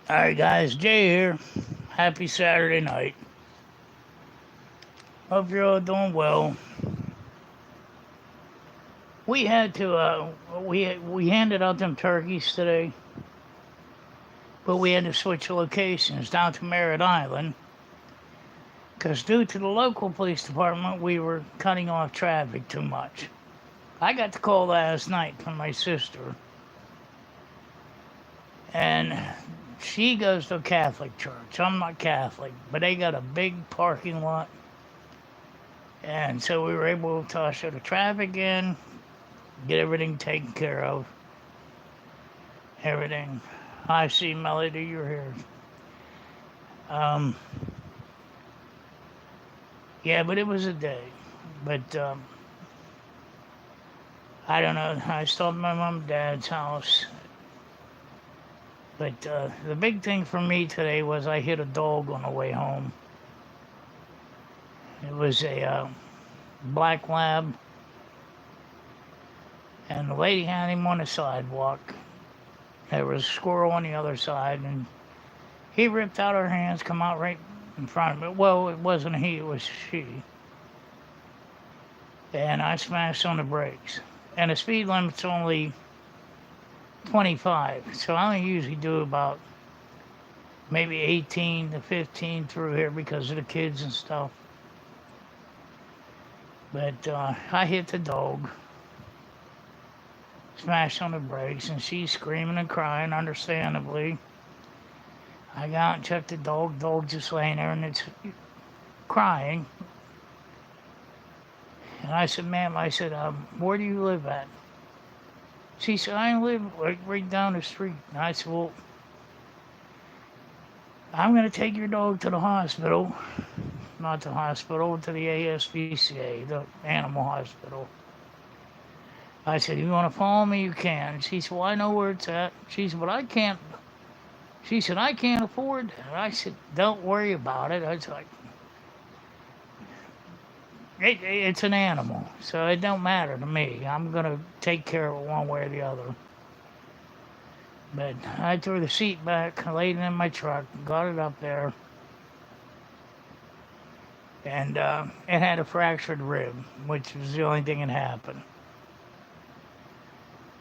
Alright, guys, Jay here. Happy Saturday night. Hope you're all doing well. We had to, we handed out them turkeys today, but we had to switch locations down to Merritt Island because due to the local police department, we were cutting off traffic too much. I got the call last night from my sister, and she goes to a Catholic church. I'm not Catholic, but they got a big parking lot. And so we were able to usher the traffic in, get everything taken care of. Everything. I see, Melody, you're here. Um, yeah, but it was a day. But I don't know. I stopped at my mom and dad's house. But the big thing for me today was I hit a dog on the way home. It was a black lab, and the lady had him on the sidewalk. There was a squirrel on the other side, and he ripped out her hands, come out right in front of me. Well, it wasn't he, it was she. And I smashed on the brakes. And the speed limit's only 25, so I only usually do about maybe 18 to 15 through here because of the kids and stuff. But I hit the dog, smashed on the brakes, and she's screaming and crying, understandably. I got out and checked the dog. Dog just laying there and it's crying. And I said, ma'am, where do you live at? She said, I live right down the street. And I said, well, I'm going to take your dog to the hospital. Not the hospital, to the ASPCA, the animal hospital. I said, you want to follow me? You can. She said, well, I know where it's at. She said, but I can't. She said, I can't afford that. I said, don't worry about it. I was like, it's an animal, so it don't matter to me. I'm going to take care of it one way or the other. But I threw the seat back, laid it in my truck, got it up there, and it had a fractured rib, which was the only thing that happened.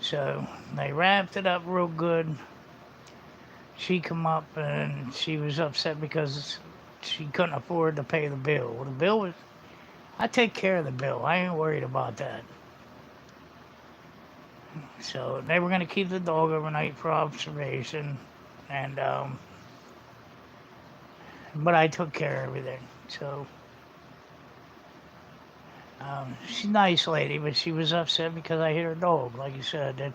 So they wrapped it up real good. She come up and she was upset because she couldn't afford to pay the bill. The bill was, I take care of the bill. I ain't worried about that. So they were going to keep the dog overnight for observation, and but I took care of everything. So she's a nice lady, but she was upset because I hit her dog. Like you said,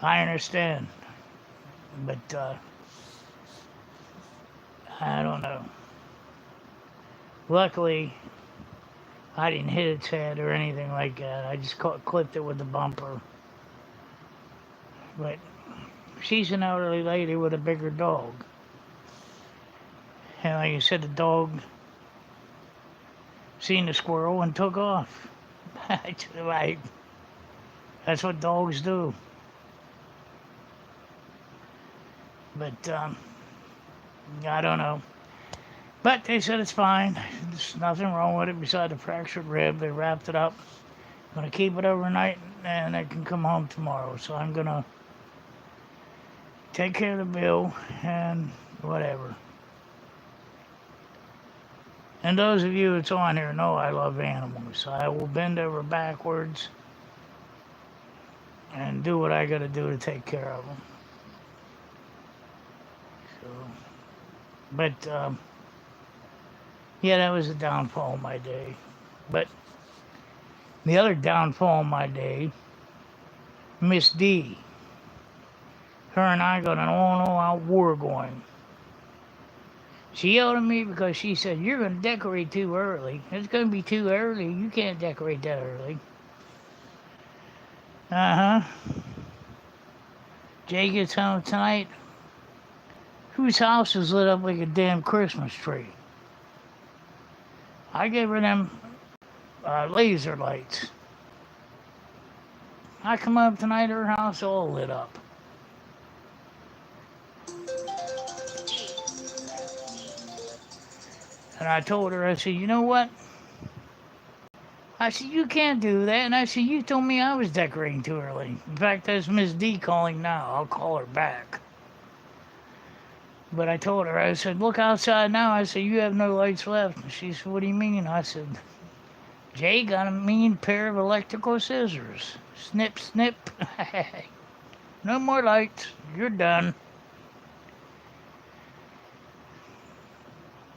I understand, but I don't know. Luckily, I didn't hit its head or anything like that. I just clipped it with the bumper. But she's an elderly lady with a bigger dog. And like you said, the dog seen the squirrel and took off. That's what dogs do. But I don't know. But they said it's fine. There's nothing wrong with it beside the fractured rib. They wrapped it up. Gonna keep it overnight and I can come home tomorrow. So I'm gonna take care of the bill and whatever. And those of you that's on here know I love animals. I will bend over backwards and do what I gotta do to take care of them. So, but yeah, that was the downfall of my day. But the other downfall of my day, Miss D. Her and I got an all-out war going. She yelled at me because she said, you're going to decorate too early. It's going to be too early. You can't decorate that early. Uh-huh. Jay gets home tonight. Whose house is lit up like a damn Christmas tree? I gave her them laser lights. I come up tonight, her house all lit up. And I told her, I said, you know what? I said, you can't do that. And I said, you told me I was decorating too early. In fact, that's Miss D calling now. I'll call her back. But I told her, I said, look outside now. I said, you have no lights left. And she said, what do you mean? I said, Jay got a mean pair of electrical scissors. Snip, snip. No more lights. You're done.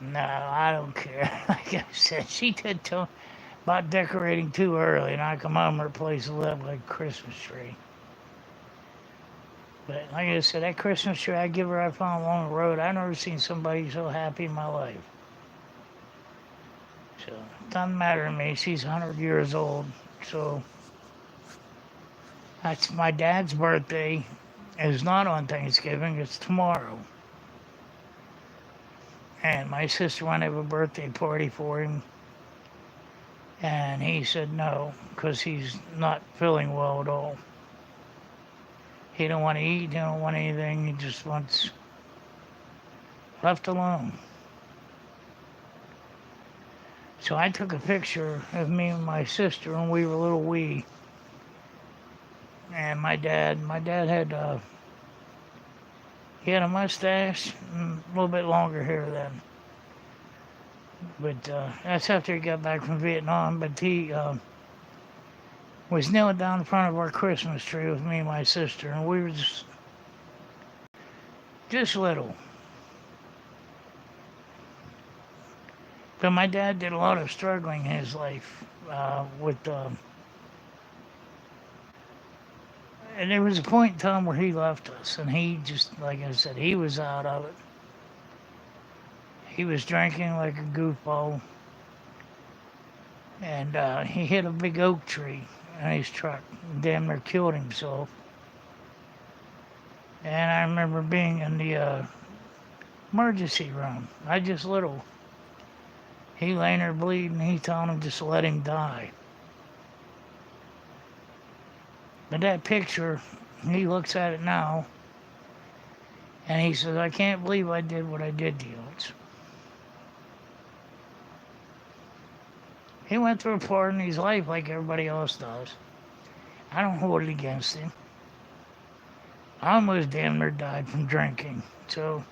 No, I don't care. Like I said, she did tell me about decorating too early, and I come home, her place lit up like a Christmas tree. But like I said, that Christmas tree I found along the road, I never seen somebody so happy in my life. So it doesn't matter to me. She's 100 years old. So that's my dad's birthday. It's not on Thanksgiving, it's tomorrow. And my sister wanted to have a birthday party for him. And he said no, because he's not feeling well at all. He don't want to eat, he don't want anything, he just wants left alone. So I took a picture of me and my sister when we were little wee. And my dad had he had a mustache and a little bit longer hair then. But that's after he got back from Vietnam. But he was kneeling down in front of our Christmas tree with me and my sister, and we were just little. But my dad did a lot of struggling in his life with, and there was a point in time where he left us, and he just, like I said, he was out of it. He was drinking like a goofball, and he hit a big oak tree in his truck, and damn near killed himself. And I remember being in the emergency room. I just little. He laying there bleeding. He telling him just let him die. But that picture, he looks at it now, and he says, I can't believe I did what I did to you. He went through a part in his life like everybody else does. I don't hold it against him. I almost damn near died from drinking. So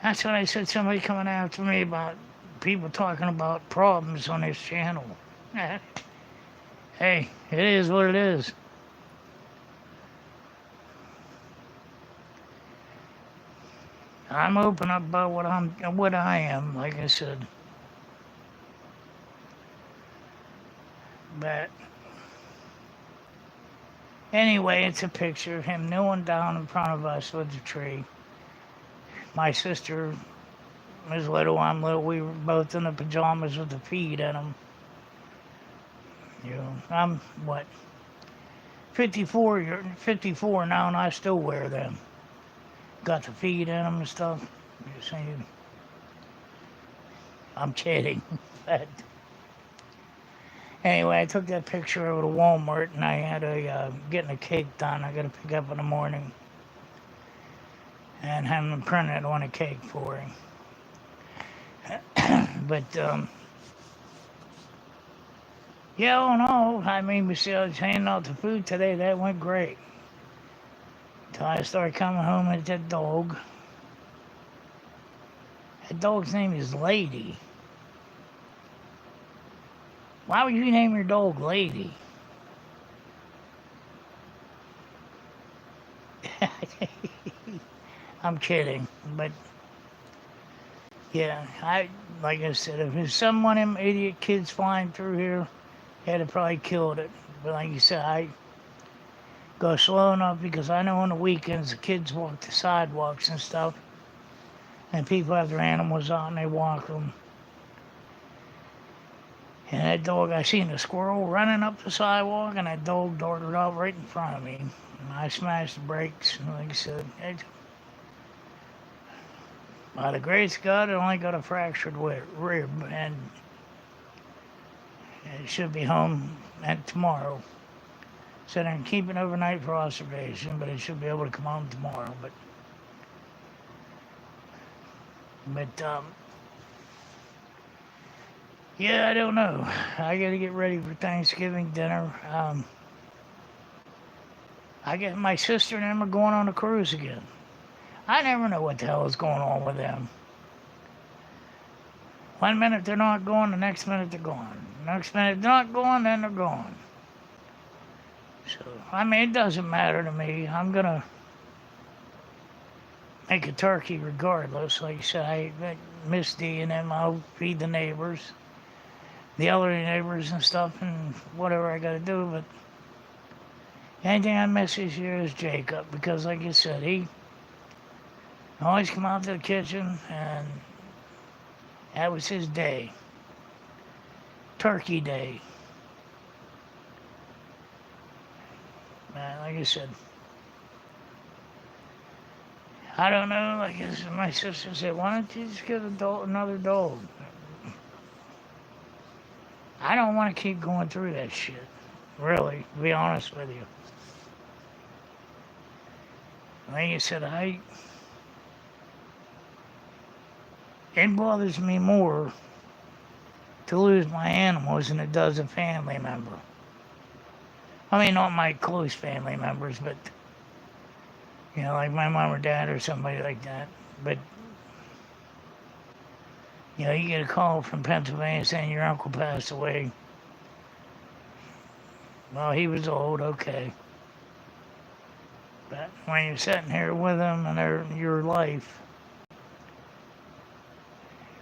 that's when I said somebody coming after me about people talking about problems on this channel. Hey, it is what it is. I'm open up about what I am, like I said. But anyway, it's a picture of him kneeling down in front of us with the tree. My sister was little, I'm little. We were both in the pajamas with the feet in them. You know, I'm what, 54 now, and I still wear them. Got the feet in them and stuff. You see, I'm kidding. But anyway, I took that picture over to Walmart, and I had getting a cake done. I got to pick up in the morning and have them printed on a cake for him. But yeah, all in all, I mean, we see I was handing out the food today. That went great. Till I started coming home with that dog. That dog's name is Lady. Why would you name your dog Lady? I'm kidding, but yeah, like I said, if there's some one of them idiot kids flying through here, they'd have probably killed it. But like you said, I go slow enough because I know on the weekends the kids walk the sidewalks and stuff, and people have their animals out and they walk them. And that dog, I seen a squirrel running up the sidewalk, and that dog darted out right in front of me. And I smashed the brakes, and like I said, by the grace of God, it only got a fractured rib, and it should be home tomorrow. So they're keeping overnight for observation, but it should be able to come home tomorrow. But But yeah, I don't know. I got to get ready for Thanksgiving dinner. I guess my sister and them are going on a cruise again. I never know what the hell is going on with them. One minute they're not going, the next minute they're gone. Next minute they're not going, then they're gone. So, I mean, it doesn't matter to me. I'm going to make a turkey regardless. Like I said, I miss D and them. I'll feed the neighbors, the elderly neighbors and stuff, and whatever I got to do. But the only thing I miss this year is Jacob because, like I said, he always come out to the kitchen, and that was his day. Turkey day. Like I said, I don't know. Like my sister said, why don't you just get another dog? I don't want to keep going through that shit. Really, to be honest with you. Like I said, it bothers me more to lose my animals than it does a family member. I mean, not my close family members, but, like my mom or dad or somebody like that. But, you get a call from Pennsylvania saying your uncle passed away. Well, he was old, okay. But when you're sitting here with them and they're your life,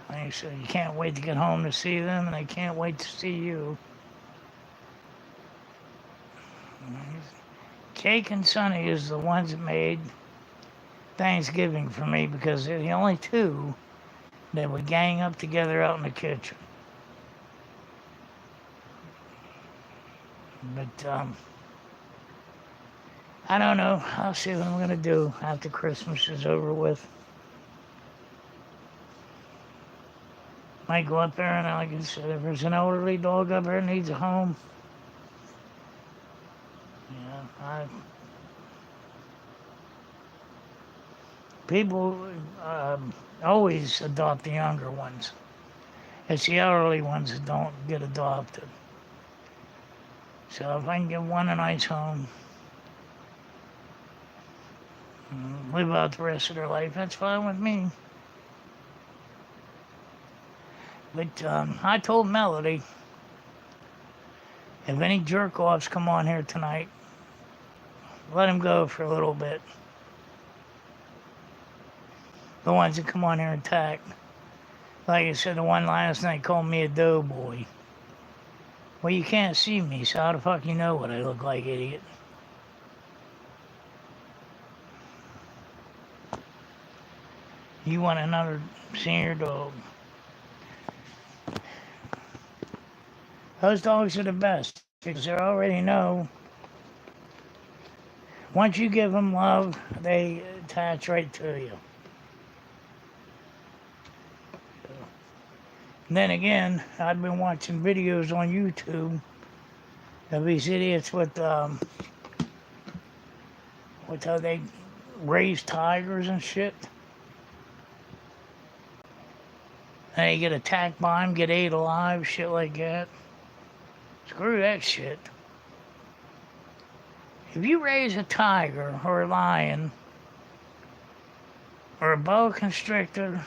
like I said, you can't wait to get home to see them, and they can't wait to see you. Jake and Sonny is the ones that made Thanksgiving for me because they're the only two that would gang up together out in the kitchen. But I don't know. I'll see what I'm going to do after Christmas is over with. Might go up there and, like I said, if there's an elderly dog up there that needs a home, people always adopt the younger ones. It's the elderly ones that don't get adopted. So if I can give one a nice home, live out the rest of their life, that's fine with me. But I told Melody, if any jerk-offs come on here tonight, let them go for a little bit. The ones that come on here and attack. Like I said, the one last night called me a doughboy. Well, you can't see me, so how the fuck you know what I look like, idiot? You want another senior dog. Those dogs are the best because they already know. Once you give them love, they attach right to you. And then again, I've been watching videos on YouTube of these idiots with how they raise tigers and shit. And they get attacked by them, get ate alive, shit like that. Screw that shit. If you raise a tiger or a lion or a boa constrictor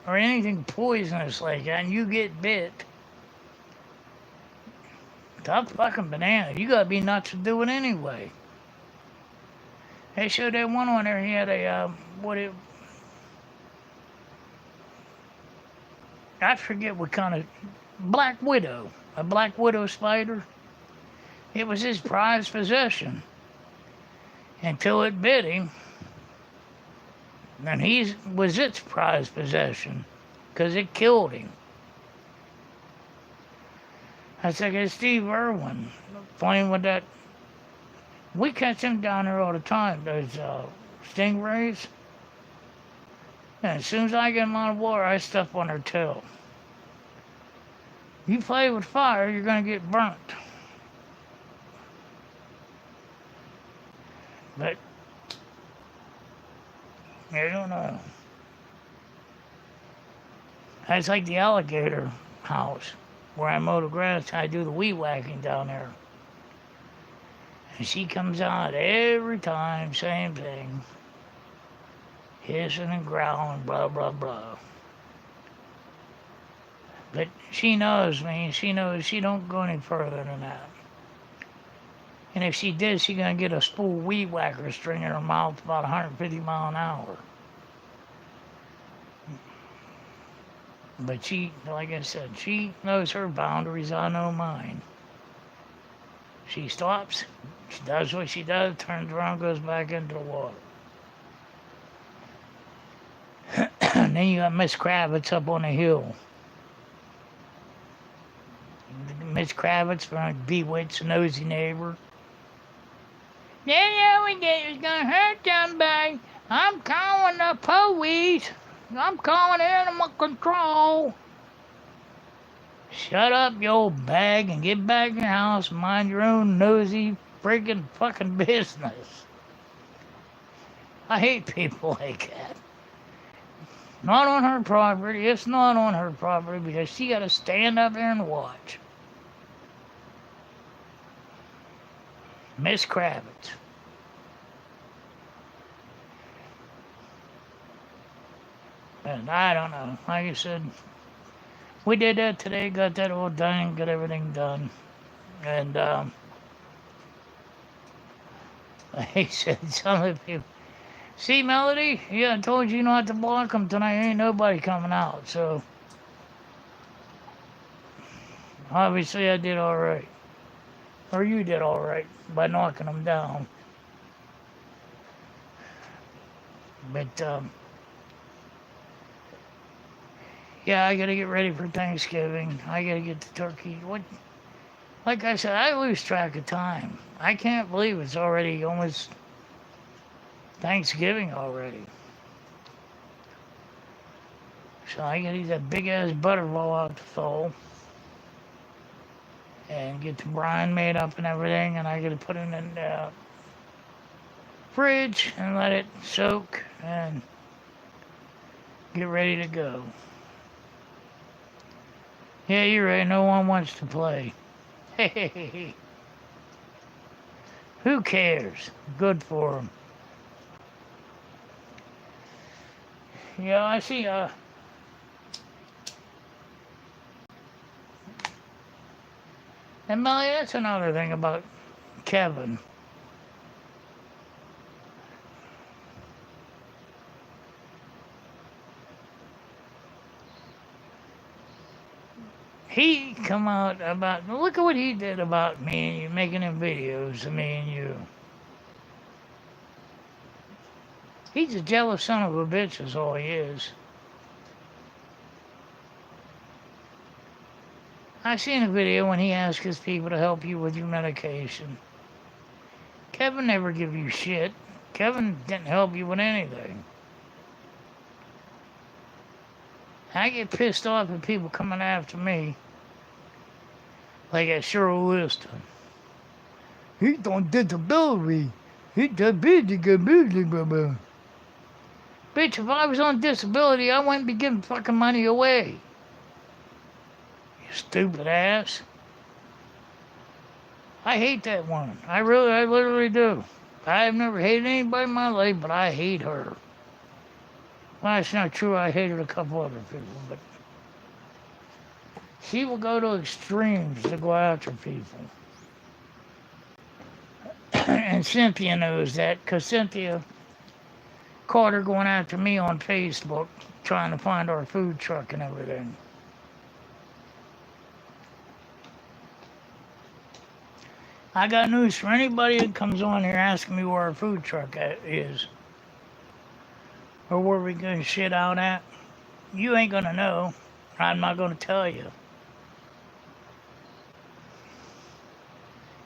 or anything poisonous like that and you get bit, tough fucking banana. You gotta be nuts to do it anyway. They showed that one on there, he had a, I forget what kind of, black widow. A black widow spider. It was his prized possession. Until it bit him. And he was its prized possession. Because it killed him. That's like Steve Irwin. Playing with that. We catch them down there all the time. Those stingrays. And as soon as I get them out of water, I step on their tail. You play with fire, you're going to get burnt. But I don't know. That's like the alligator house where I mow the grass. I do the weed whacking down there. And she comes out every time, same thing. Hissing and growling, blah, blah, blah. But she knows me. She knows she don't go any further than that. And if she did, she's going to get a spool weed whacker string in her mouth about 150 miles an hour. But she, like I said, she knows her boundaries. I know mine. She stops. She does what she does, turns around, goes back into the water. And then you got Miss Kravitz up on the hill. Miss Kravitz from Bewitched, Nosy Neighbor. Yeah, we get it's gonna hurt somebody. I'm calling the police. I'm calling animal control. Shut up, you old bag, and get back in your house and mind your own nosy freaking fucking business. I hate people like that. Not on her property. It's not on her property because she got to stand up there and watch. Miss Kravitz. And I don't know. Like I said, we did that today, got that all done, got everything done. And, like I said, some of the people, see, Melody? Yeah, I told you not to block them tonight. Ain't nobody coming out, so obviously I did all right. Or you did all right by knocking them down. But, yeah, I gotta get ready for Thanksgiving. I gotta get the turkey. What? Like I said, I lose track of time. I can't believe it's already almost Thanksgiving already. So I gotta eat that big ass butterball out the fall and get the brine made up and everything, and I gotta put it in the fridge and let it soak and get ready to go. Yeah, you're right. No one wants to play. Hey, who cares? Good for them. Yeah, I see. And Melly, that's another thing about Kevin. He come out about, look at what he did about me and you, making them videos of me and you. He's a jealous son of a bitch is all he is. I seen a video when he asked his people to help you with your medication. Kevin never give you shit. Kevin didn't help you with anything. I get pissed off at people coming after me. Like at Cheryl Liston. He's on disability. He's disability. Bitch, if I was on disability, I wouldn't be giving fucking money away. You stupid ass. I hate that woman. I literally do. I've never hated anybody in my life, but I hate her. Well, that's not true. I hated a couple other people, but she will go to extremes to go after people. And Cynthia knows that, because Cynthia caught her going after me on Facebook, trying to find our food truck and everything. I got news for anybody that comes on here asking me where our food truck is. Or where we gonna shit out at. You ain't gonna know. I'm not gonna tell you.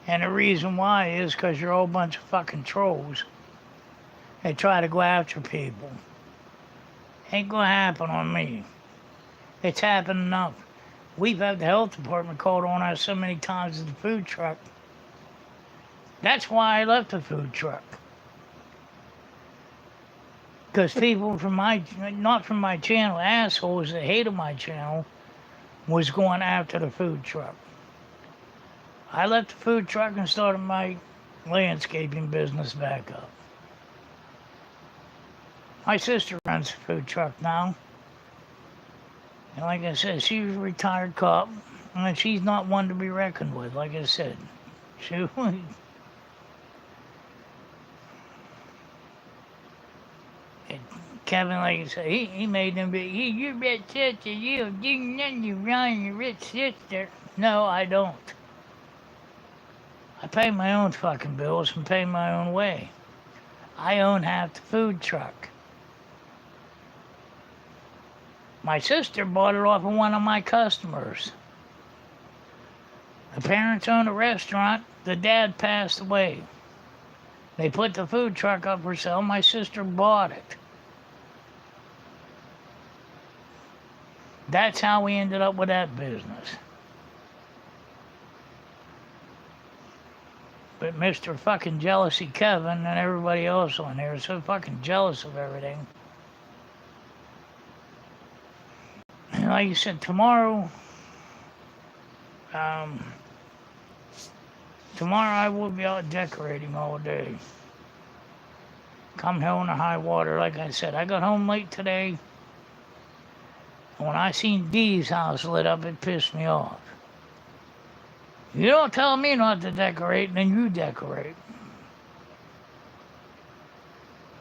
And the reason why is because you're a whole bunch of fucking trolls. They try to go after people. Ain't gonna happen on me. It's happened enough. We've had the health department called on us so many times at the food truck. That's why I left the food truck. Because people from not from my channel, assholes that hated my channel, was going after the food truck. I left the food truck and started my landscaping business back up. My sister runs a food truck now. And like I said, she's a retired cop. And she's not one to be reckoned with, like I said. She, Kevin, like I said, he made them be, your rich sister, you do nothing, you run your rich sister. No, I don't. I pay my own fucking bills and pay my own way. I own half the food truck. My sister bought it off of one of my customers. The parents owned a restaurant. The dad passed away. They put the food truck up for sale. My sister bought it. That's how we ended up with that business. But Mr. fucking Jealousy Kevin and everybody else on there is so fucking jealous of everything. And like you said, tomorrow I will be out decorating all day. Come hell in the high water, like I said. I got home late today. And when I seen Dee's house lit up, it pissed me off. You don't tell me not to decorate, then you decorate.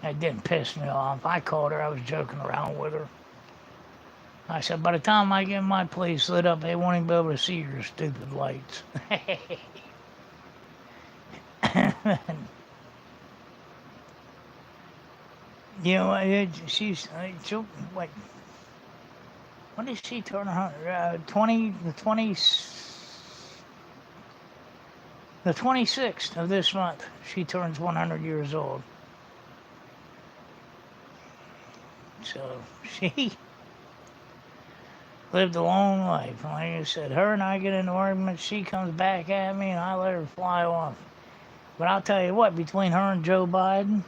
That didn't piss me off. I called her. I was joking around with her. I said, by the time I get my place lit up, they won't even be able to see your stupid lights. You know, she's, what did she turn her, the 26th of this month, she turns 100 years old. So she lived a long life. Like I said, her and I get into arguments, she comes back at me, and I let her fly off. But I'll tell you what, between her and Joe Biden,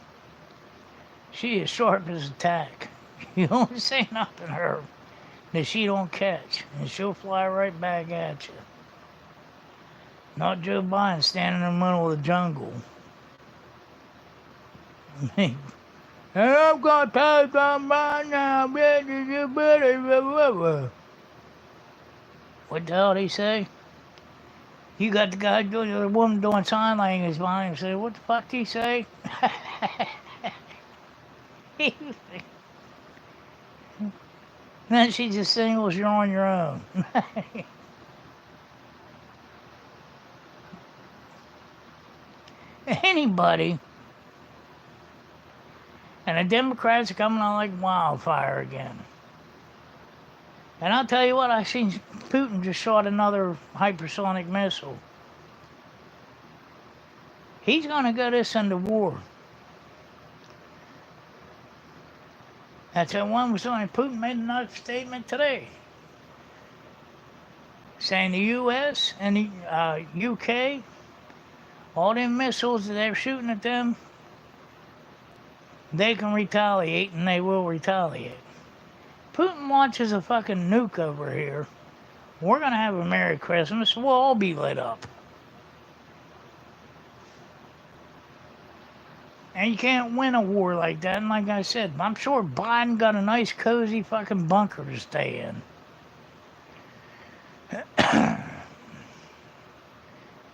she is sharp as a tack. You don't say nothing to her that she don't catch, and she'll fly right back at you. Not Joe Biden standing in the middle of the jungle. And I'm gonna take them right now. What the hell did he say? You got the guy doing the woman doing sign language behind him. Say, what the fuck did he say? Then she just singles, you're on your own. Anybody. And the Democrats are coming on like wildfire again. And I'll tell you what, I seen Putin just shot another hypersonic missile. He's going to get us into war. That's that one was on. Putin made another statement today, saying the U.S. and the U.K., all them missiles that they're shooting at them, they can retaliate, and they will retaliate. Putin launches a fucking nuke over here. We're going to have a Merry Christmas. We'll all be lit up. And you can't win a war like that. And like I said, I'm sure Biden got a nice, cozy fucking bunker to stay in.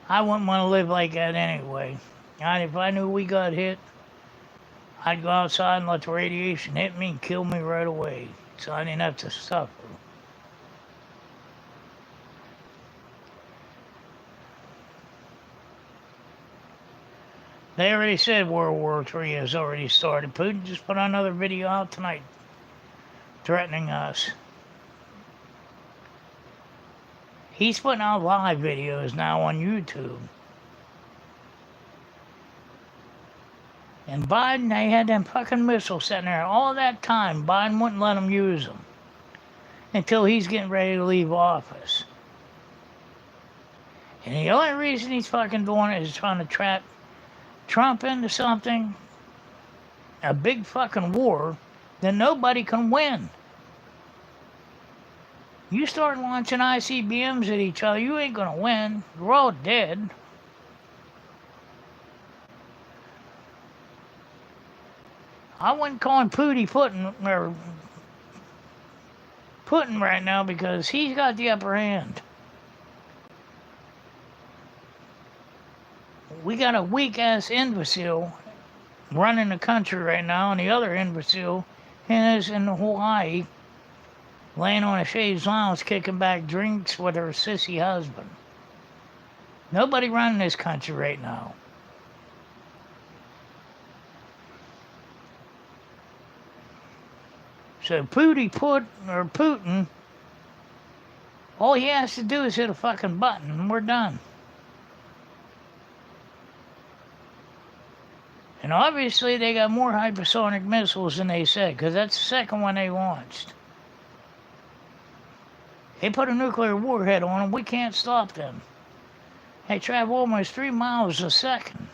I wouldn't want to live like that anyway. If I knew we got hit, I'd go outside and let the radiation hit me and kill me right away, so I didn't have to suffer. They already said World War III has already started. Putin just put another video out tonight threatening us. He's putting out live videos now on YouTube. And Biden, they had them fucking missiles sitting there. All that time, Biden wouldn't let them use them until he's getting ready to leave office. And the only reason he's fucking doing it is trying to trap Trump into something a big fucking war that nobody can win. You start launching ICBMs at each other, you ain't gonna win. We're all dead. I wouldn't call him Putin right now because he's got the upper hand. We got a weak ass imbecile running the country right now, and the other imbecile is in Hawaii, laying on a chaise lounge, kicking back drinks with her sissy husband. Nobody running this country right now. So Putin, all he has to do is hit a fucking button, and we're done. And obviously they got more hypersonic missiles than they said, because that's the second one they launched. They put a nuclear warhead on them. We can't stop them. They travel almost 3 miles a second.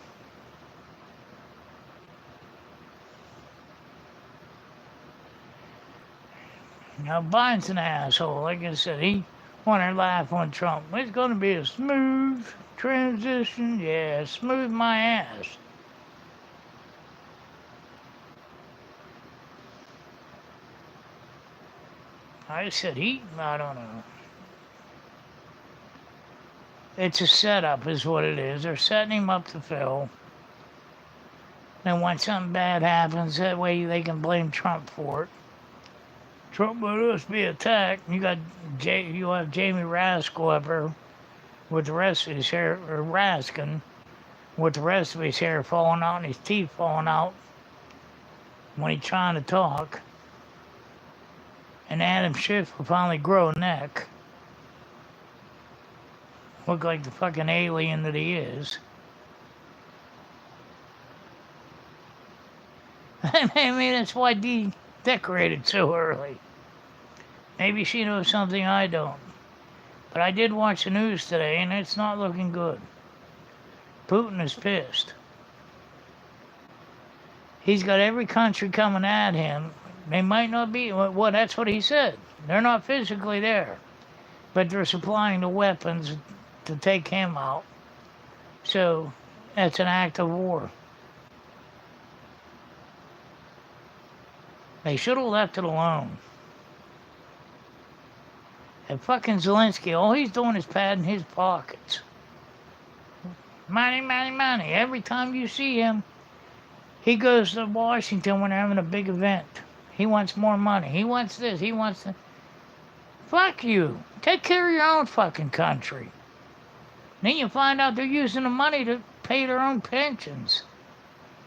Now, Biden's an asshole. Like I said, he wanted to laugh on Trump. It's going to be a smooth transition. Yeah, smooth my ass. I said I don't know. It's a setup is what it is. They're setting him up to fail. And when something bad happens, that way they can blame Trump for it. Trump let us be attacked. You have Jamie Rascal up there with the rest of his hair, or Raskin, with the rest of his hair falling out and his teeth falling out when he's trying to talk. And Adam Schiff will finally grow a neck. Look like the fucking alien that he is. I mean, that's why Dee decorated so early. Maybe she knows something I don't. But I did watch the news today, and it's not looking good. Putin is pissed. He's got every country coming at him. They might not be, well, that's what he said. They're not physically there. But they're supplying the weapons to take him out. So, that's an act of war. They should have left it alone. And fucking Zelensky, all he's doing is padding his pockets. Money, money, money. Every time you see him, he goes to Washington when they're having a big event. He wants more money. He wants this. He wants that. Fuck you. Take care of your own fucking country. Then you find out they're using the money to pay their own pensions.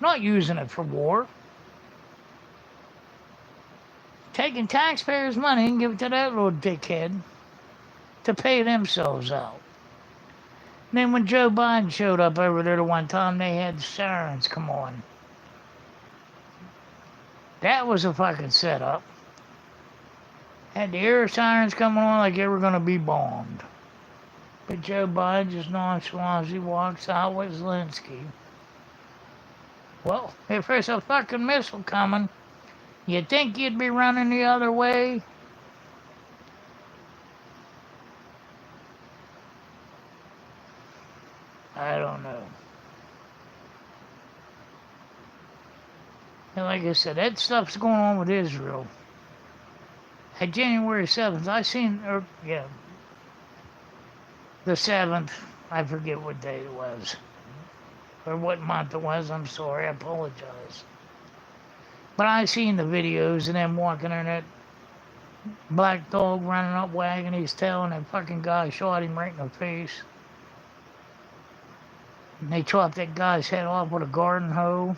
Not using it for war. Taking taxpayers' money and give it to that little dickhead to pay themselves out. And then when Joe Biden showed up over there the one time, they had the sirens come on. That was a fucking setup. Had the air sirens coming on like they were going to be bombed. But Joe Biden just nonchalantly walks out with Zelensky. Well, if there's a fucking missile coming, you'd think you'd be running the other way. I don't know. And like I said, that stuff's going on with Israel. At January 7th, the 7th, I forget what day it was. Or what month it was, I'm sorry, I apologize. But I seen the videos of them walking in that black dog running up, wagging his tail, and that fucking guy shot him right in the face. And they chopped that guy's head off with a garden hoe.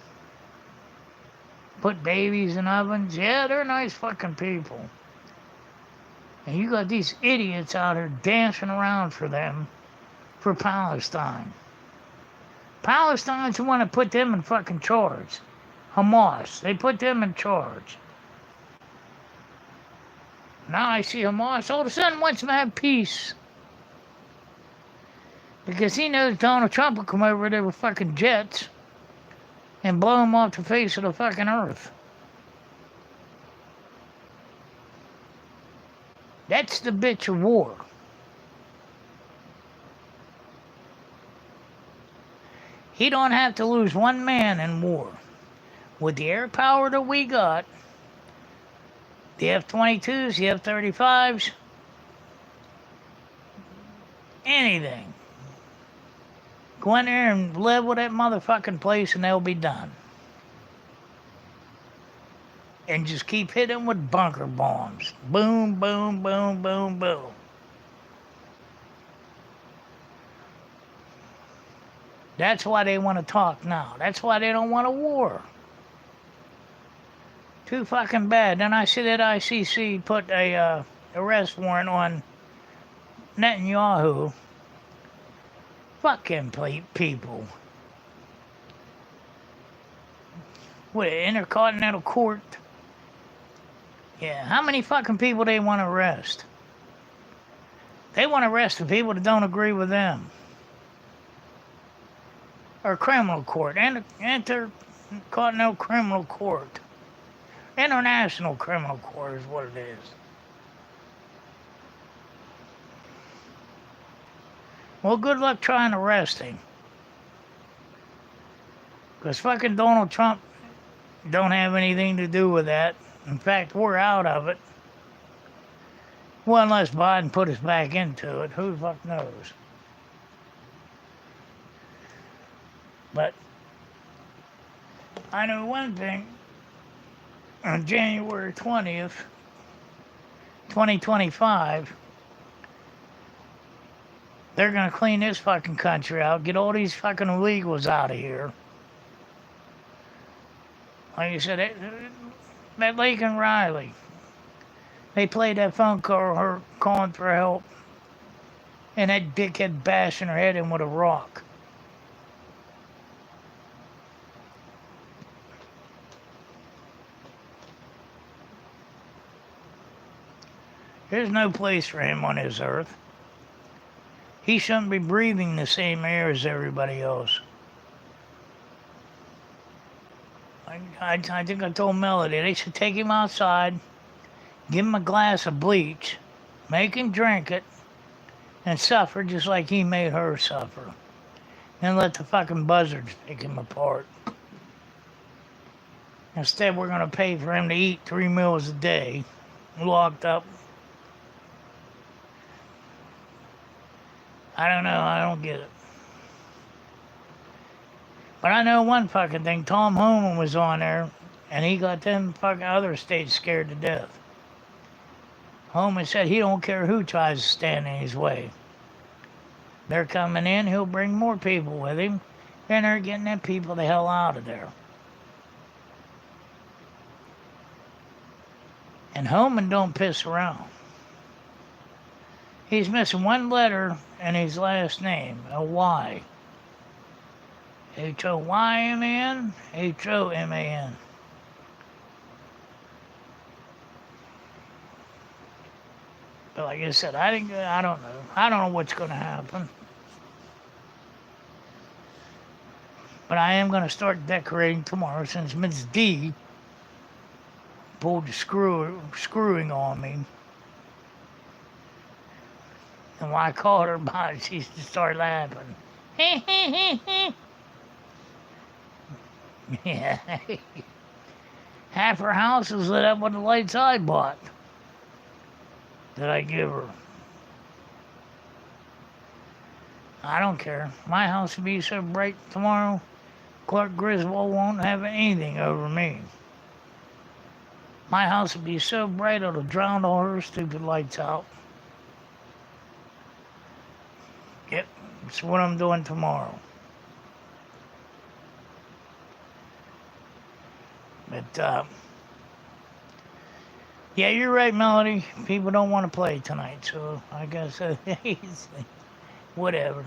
Put babies in ovens. Yeah, they're nice fucking people. And you got these idiots out here dancing around for them, for Palestine. Palestine's the one that put them in fucking charge. Hamas. They put them in charge. Now I see Hamas all of a sudden wants to have peace. Because he knows Donald Trump will come over there with fucking jets and blow them off the face of the fucking earth. That's the bitch of war. He don't have to lose one man in war. With the air power that we got, the F-22s, the F-35s, anything. Go in there and level that motherfucking place and they'll be done. And just keep hitting with bunker bombs. Boom, boom, boom, boom, boom. That's why they want to talk now. That's why they don't want a war. Too fucking bad. Then I see that ICC put a arrest warrant on Netanyahu. Fucking people. What, Intercontinental Court? Yeah, how many fucking people they want to arrest? They want to arrest the people that don't agree with them. Or criminal court. Intercontinental Criminal Court. International Criminal Court is what it is. Well, good luck trying to arrest him. Because fucking Donald Trump don't have anything to do with that. In fact, we're out of it. Well, unless Biden put us back into it. Who the fuck knows? But I know one thing. On January 20th, 2025, they're going to clean this fucking country out, get all these fucking illegals out of here. Like you said, that Lincoln Riley, they played that phone call, her calling for help, and that dickhead bashing her head in with a rock. There's no place for him on this earth. He shouldn't be breathing the same air as everybody else. I think I told Melody, they should take him outside, give him a glass of bleach, make him drink it, and suffer just like he made her suffer. And let the fucking buzzards pick him apart. Instead, we're going to pay for him to eat 3 meals a day, locked up. I don't know, I don't get it. But I know one fucking thing, Tom Hoyman was on there, and he got them fucking other states scared to death. Hoyman said he don't care who tries to stand in his way. They're coming in, he'll bring more people with him, and they're getting them people the hell out of there. And Hoyman don't piss around. He's missing one letter in his last name, a Y. Hoyman, Homan. But like I said, I don't know. I don't know what's going to happen. But I am going to start decorating tomorrow since Ms. D pulled the screwing on me. And when I called her about it, she used to start laughing. Yeah. Half her house is lit up with the lights I bought that I give her. I don't care. My house will be so bright tomorrow, Clark Griswold won't have anything over me. My house will be so bright it'll drown all her stupid lights out. Yep, that's what I'm doing tomorrow. But, yeah, you're right, Melody. People don't want to play tonight, so I guess whatever.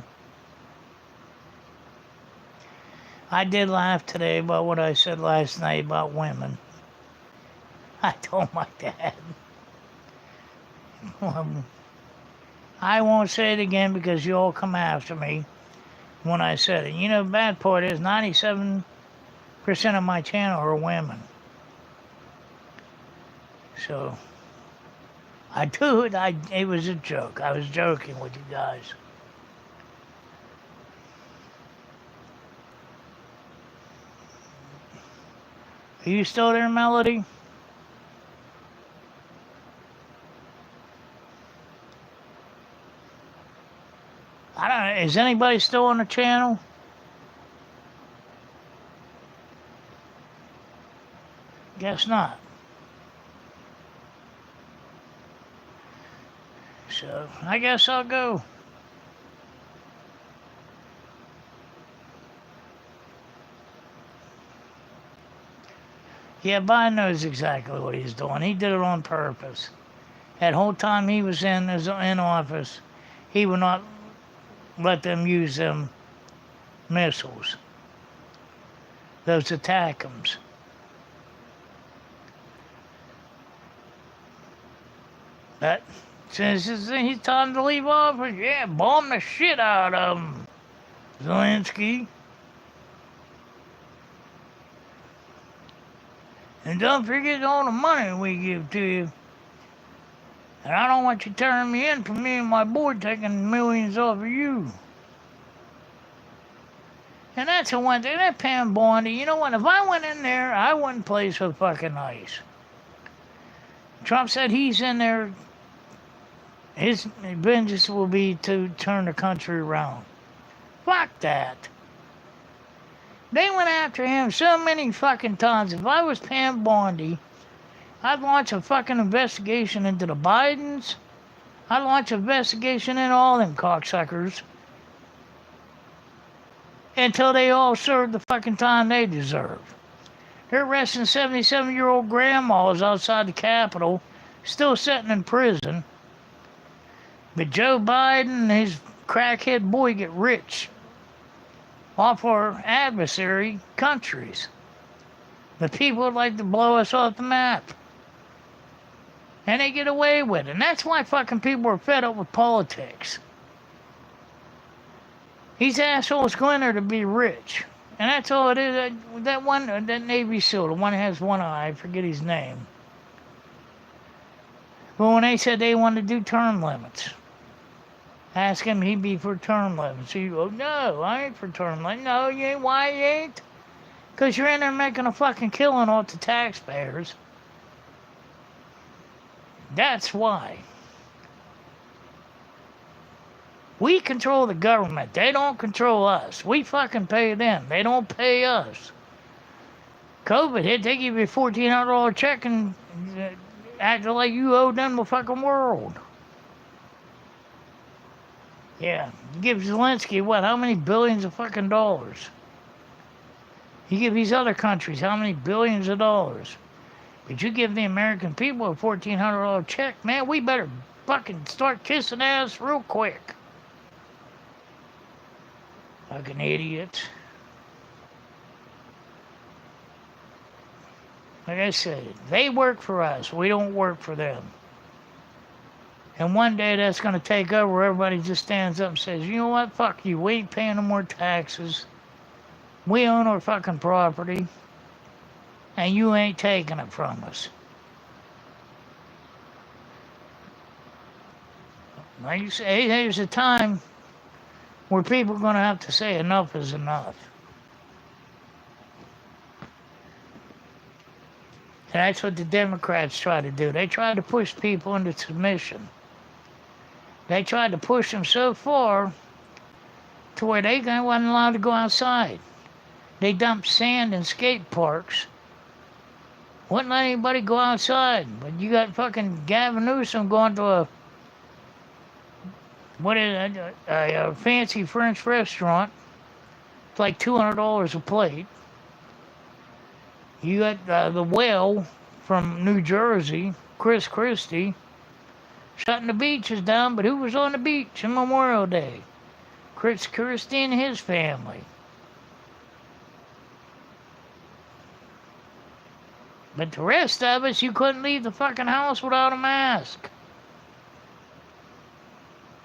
I did laugh today about what I said last night about women. I told my dad. I won't say it again because you all come after me when I said it. You know, the bad part is 97% of my channel are women. So I do it. It was a joke. I was joking with you guys. Are you still there, Melody? I don't know. Is anybody still on the channel? Guess not. So I guess I'll go. Yeah, Biden knows exactly what he's doing. He did it on purpose. That whole time he was in office, he would not let them use them missiles, those attackums. But since it's time to leave office, yeah, bomb the shit out of him, Zelensky. And don't forget all the money we give to you. And I don't want you turning me in for me and my board taking millions off of you. And that's the one thing, that Pam Bondi, you know what, if I went in there, I wouldn't play so fucking nice. Trump said he's in there, his vengeance will be to turn the country around. Fuck that. They went after him so many fucking times. If I was Pam Bondi, I'd launch a fucking investigation into the Bidens. I'd launch an investigation into all them cocksuckers. Until they all serve the fucking time they deserve. They're arresting 77-year-old grandmas outside the Capitol, still sitting in prison. But Joe Biden and his crackhead boy get rich off our adversary countries. The people would like to blow us off the map. And they get away with it. And that's why fucking people are fed up with politics. These assholes go in there to be rich. And that's all it is. That Navy SEAL, the one that has one eye, I forget his name. But when they said they wanted to do term limits, ask him, he'd be for term limits. He'd go, no, I ain't for term limits. No, you ain't. Why you ain't? Because you're in there making a fucking killing off the taxpayers. That's why. We control the government. They don't control us. We fucking pay them. They don't pay us. COVID hit, they give you a $1,400 check and act like you owe them the fucking world. Yeah, you give Zelensky, what, how many billions of fucking dollars? You give these other countries how many billions of dollars? But you give the American people a $1,400 check, man, we better fucking start kissing ass real quick. Fucking idiots. Like I said, they work for us. We don't work for them. And one day that's going to take over. Everybody just stands up and says, you know what? Fuck you. We ain't paying no more taxes. We own our fucking property. And you ain't taking it from us. Like you say, there's a time where people are going to have to say enough is enough. And that's what the Democrats try to do. They try to push people into submission. They tried to push them so far to where they wasn't allowed to go outside. They dumped sand in skate parks. Wouldn't let anybody go outside. But you got fucking Gavin Newsom going to a fancy French restaurant. It's like $200 a plate. You got the Whale from New Jersey, Chris Christie, shutting the beaches down, but who was on the beach on Memorial Day? Chris Christie and his family. But the rest of us, you couldn't leave the fucking house without a mask.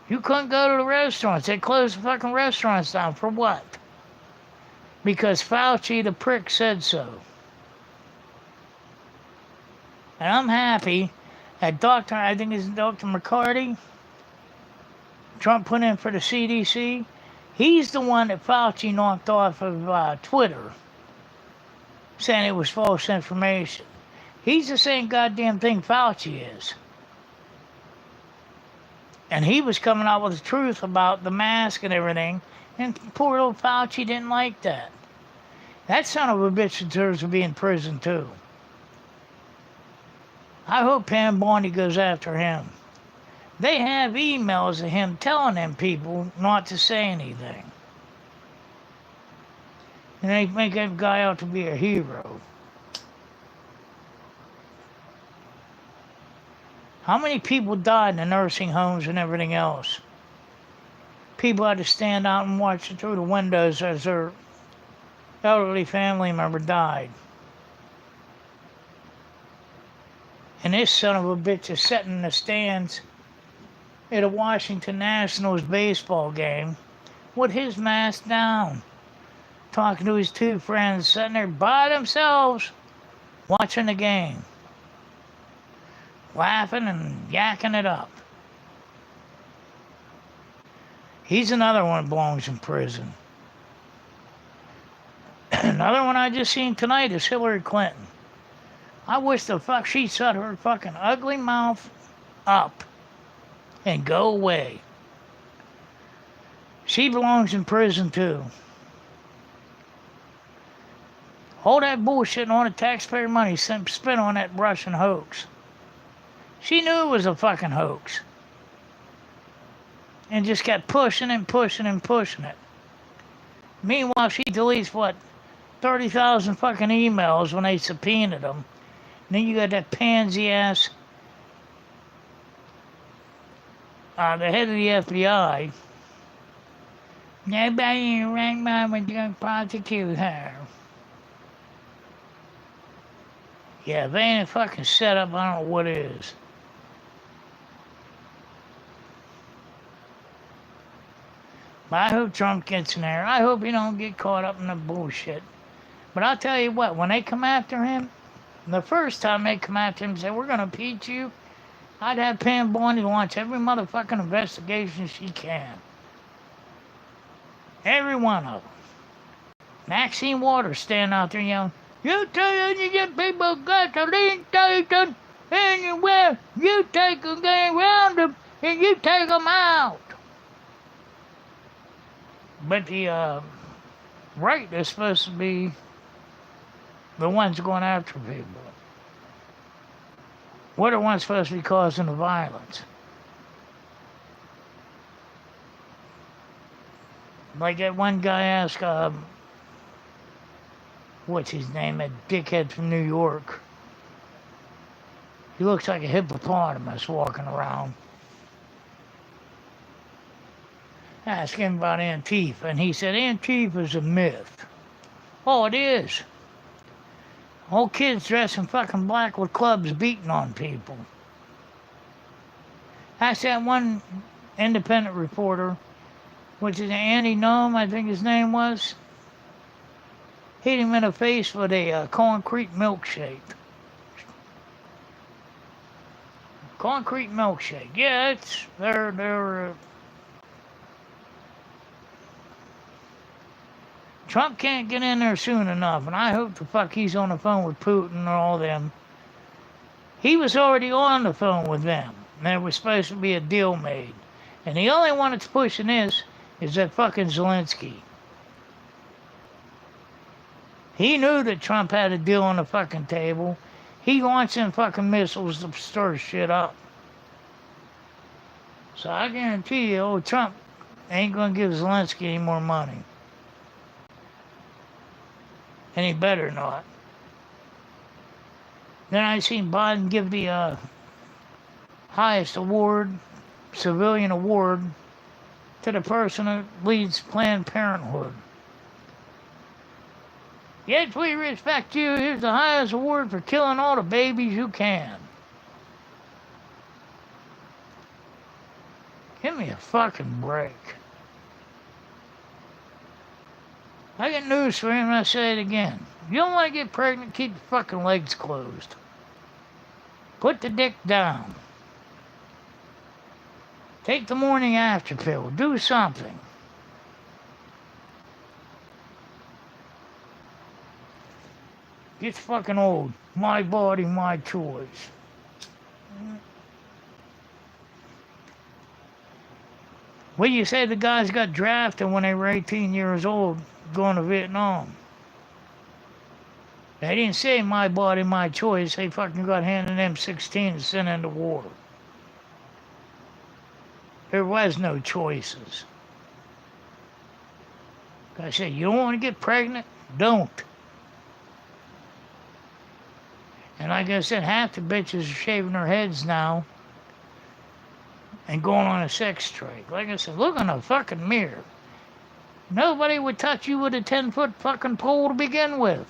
You couldn't go to the restaurants. They closed the fucking restaurants down. For what? because Fauci the prick said so. And I'm happy that I think it's Dr. McCarty, Trump put in for the CDC. He's the one that Fauci knocked off of Twitter, saying it was false information. He's the same goddamn thing Fauci is. And he was coming out with the truth about the mask and everything, and poor old Fauci didn't like that. That son of a bitch deserves to be in prison too. I hope Pam Bondi goes after him. They have emails of him telling them people not to say anything. And they make that guy out to be a hero. How many people died in the nursing homes and everything else? People had to stand out and watch it through the windows as their elderly family member died. And this son of a bitch is sitting in the stands at a Washington Nationals baseball game with his mask down, talking to his two friends, sitting there by themselves, watching the game, laughing and yakking it up. He's another one that belongs in prison. Another one I just seen tonight is Hillary Clinton. I wish the fuck she'd shut her fucking ugly mouth up and go away. She belongs in prison too. All that bullshit on the taxpayer money spent on that Russian hoax. She knew it was a fucking hoax. And just kept pushing and pushing and pushing it. Meanwhile, she deletes, 30,000 fucking emails when they subpoenaed them. And then you got that pansy ass, the head of the FBI. Nobody in the right mind was going to prosecute her. Yeah, if they ain't a fucking setup, I don't know what is. But I hope Trump gets in there. I hope he don't get caught up in the bullshit. But I'll tell you what, when they come after him, the first time they come after him and say, we're going to impeach you, I'd have Pam Bondi launch every motherfucking investigation she can. Every one of them. Maxine Waters standing out there yelling, you tell you get people got to lean station anywhere, you take them around them and you take them out. But the right is supposed to be the ones going after people. We're the ones supposed to be causing the violence. Like that one guy asked, what's his name, that dickhead from New York. He looks like a hippopotamus walking around. Asked him about Antifa, and he said Antifa is a myth. Oh, it is. Old kids dressed in fucking black with clubs beating on people. Asked that one independent reporter, which is Andy Nome, I think his name was, hit him in the face with a concrete milkshake. Concrete milkshake. Yeah, they're Trump can't get in there soon enough, and I hope the fuck he's on the phone with Putin and all them. He was already on the phone with them, and there was supposed to be a deal made. And the only one that's pushing this is that fucking Zelensky. He knew that Trump had a deal on the fucking table. He launched them fucking missiles to stir shit up. So I guarantee you, old Trump ain't gonna give Zelensky any more money. And he better not. Then I seen Biden give the highest award, civilian award, to the person that leads Planned Parenthood. Yes, we respect you. Here's the highest award for killing all the babies you can. Give me a fucking break. I got news for you, and I say it again. You don't want to get pregnant, keep your fucking legs closed. Put the dick down. Take the morning after pill. Do something. It's fucking old. My body, my choice. Well, you say the guys got drafted when they were 18 years old going to Vietnam. They didn't say my body, my choice. They fucking got handed M16 and sent into war. There was no choices. I said, you don't want to get pregnant? Don't. And like I said, half the bitches are shaving their heads now and going on a sex strike. Like I said, look in the fucking mirror. Nobody would touch you with a 10-foot fucking pole to begin with.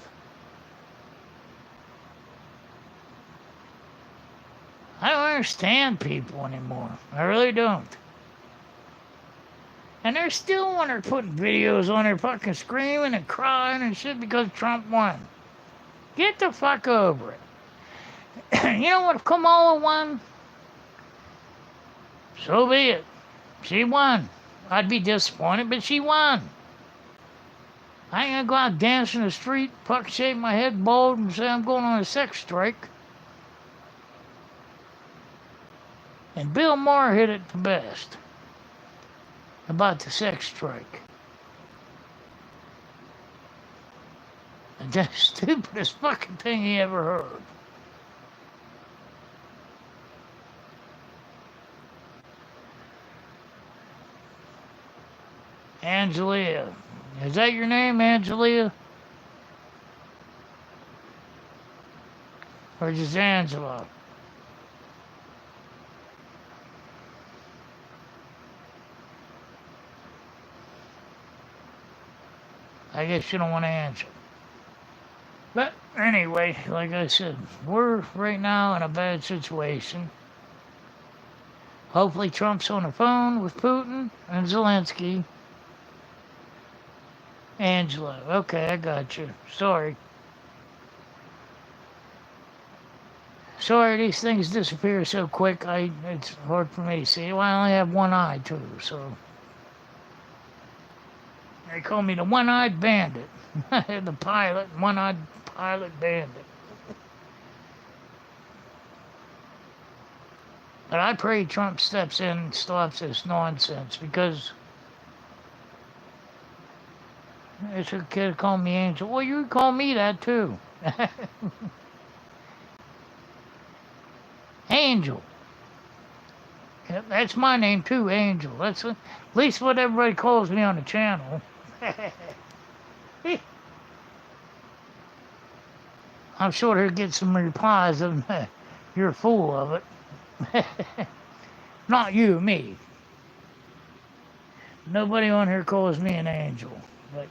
I don't understand people anymore. I really don't. And they're still on there putting videos on there fucking screaming and crying and shit because Trump won. Get the fuck over it. You know what? If Kamala won, so be it. She won. I'd be disappointed, but she won. I ain't gonna go out dancing in the street, fuck shave my head bald and say I'm going on a sex strike. And Bill Maher hit it the best about the sex strike. And that's the stupidest fucking thing he ever heard. Angelia. Is that your name, Angelia? Or just Angela? I guess you don't want to answer. But anyway, like I said, we're right now in a bad situation. Hopefully Trump's on the phone with Putin and Zelensky. Angela, okay, I got you. Sorry. Sorry, these things disappear so quick, it's hard for me to see. Well, I only have one eye, too, so... They call me the one-eyed bandit. The pilot, one-eyed pilot bandit. But I pray Trump steps in and stops this nonsense, because... It's a kid called me Angel. Well, you call me that, too. Angel. Yep, that's my name, too, Angel. That's at least what everybody calls me on the channel. I'm sure he'll get some replies of, you're full of it. Not you, me. Nobody on here calls me an angel, but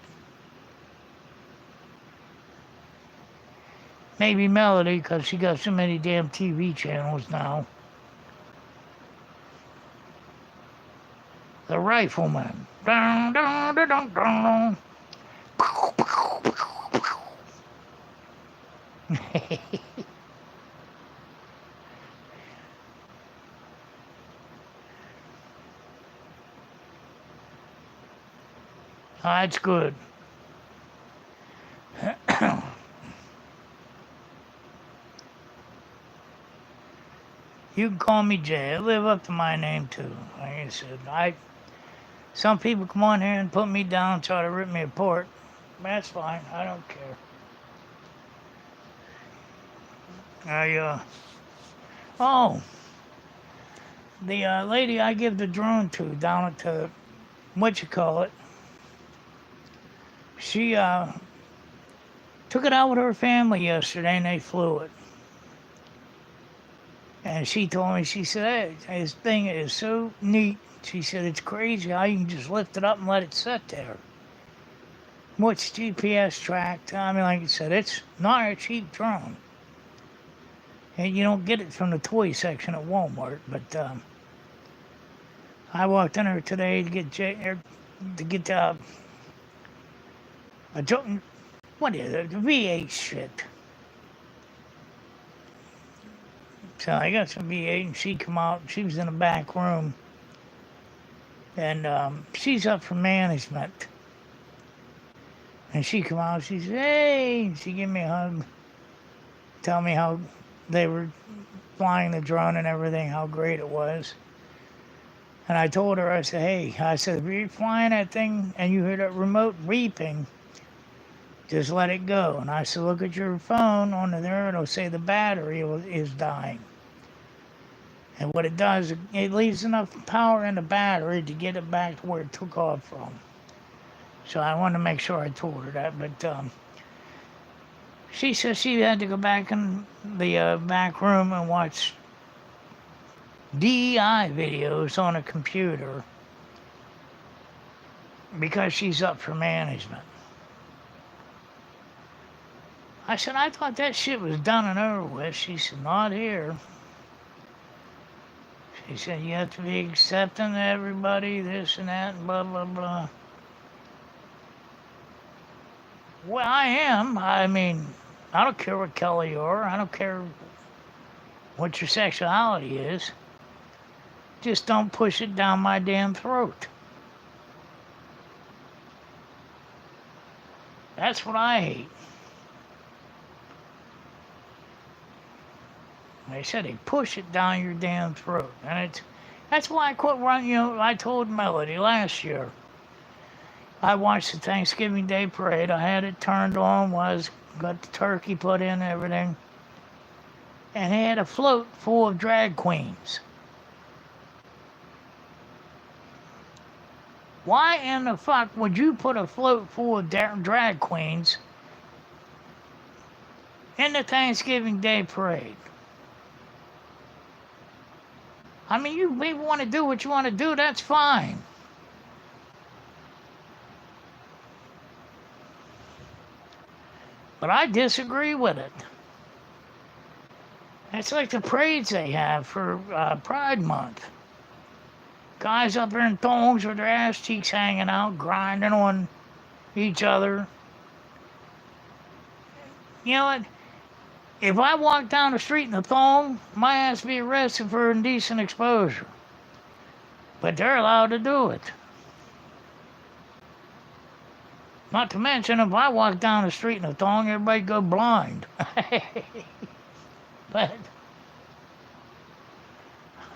maybe Melody, because she got so many damn TV channels now. The Rifleman. Dun, dun, dun, dun, dun. That's good. You can call me Jay. I live up to my name, too. Like I said, some people come on here and put me down, try to rip me apart. That's fine. I don't care. The lady I give the drone to down at the, she took it out with her family yesterday and they flew it. And she told me, she said, hey, this thing is so neat. She said, it's crazy how you can just lift it up and let it sit there. What's GPS tracked? I mean, like I said, it's not a cheap drone. And you don't get it from the toy section at Walmart. But I walked in there today to get I don't, what is it? The V8 shit. So I got some V8 and she come out. She was in the back room. And she's up for management. And she come out. She said, hey. She give me a hug. Tell me how they were flying the drone and everything, how great it was. And I told her, I said, hey, I said, if you're flying that thing and you hear that remote beeping, just let it go. And I said, look at your phone on there. It'll say the battery is dying. And what it does, it leaves enough power in the battery to get it back to where it took off from. So I wanted to make sure I told her that. But she said she had to go back in the back room and watch DEI videos on a computer because she's up for management. I said, I thought that shit was done and over with. She said, not here. She said, you have to be accepting of everybody, this and that, and blah, blah, blah. Well, I am. I mean, I don't care what color you are. I don't care what your sexuality is. Just don't push it down my damn throat. That's what I hate. They said they push it down your damn throat. And that's why I quit running. I told Melody last year. I watched the Thanksgiving Day parade. I had it turned on, got the turkey put in and everything. And they had a float full of drag queens. Why in the fuck would you put a float full of drag queens in the Thanksgiving Day parade? I mean, you people want to do what you want to do, that's fine. But I disagree with it. It's like the parades they have for Pride Month. Guys up there in thongs with their ass cheeks hanging out, grinding on each other. You know what? If I walk down the street in a thong, my ass be arrested for indecent exposure. But they're allowed to do it. Not to mention, if I walk down the street in a thong, everybody go blind. But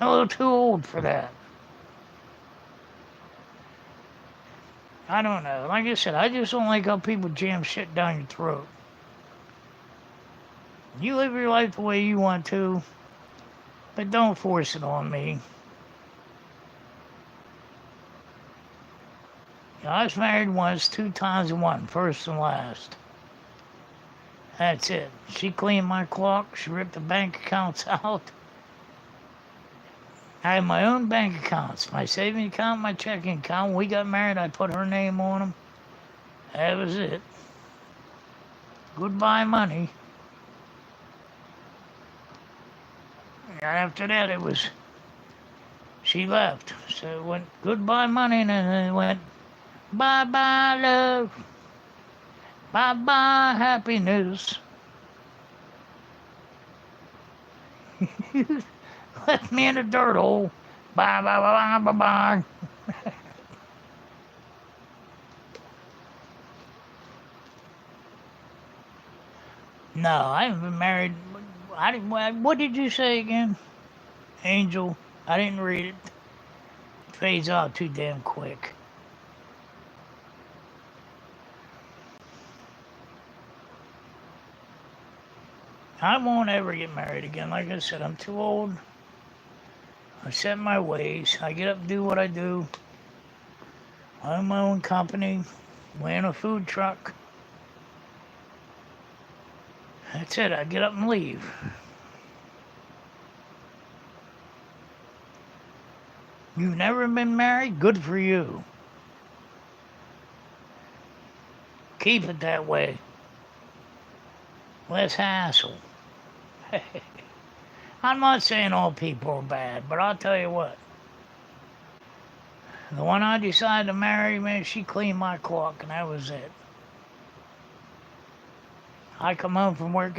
I'm a little too old for that. I don't know. Like I said, I just don't like how people jam shit down your throat. You live your life the way you want to, but don't force it on me. I was married once, 2 times in one, first and last. That's it. She cleaned my clock. She ripped the bank accounts out. I had my own bank accounts, my saving account, my checking account. When we got married, I put her name on them. That was it. Goodbye money. And after that, she left. So it went goodbye money, and then it went bye-bye love. Bye-bye happiness. Left me in a dirt hole. Bye-bye-bye-bye-bye. No, I haven't been married. What did you say again? Angel. I didn't read it. It fades out too damn quick. I won't ever get married again. Like I said, I'm too old. I set my ways. I get up and do what I do. I own my own company. We own a food truck. That's it. I get up and leave. You've never been married? Good for you. Keep it that way. Less hassle. I'm not saying all people are bad, but I'll tell you what. The one I decided to marry, man, she cleaned my clock, and that was it. I come home from work.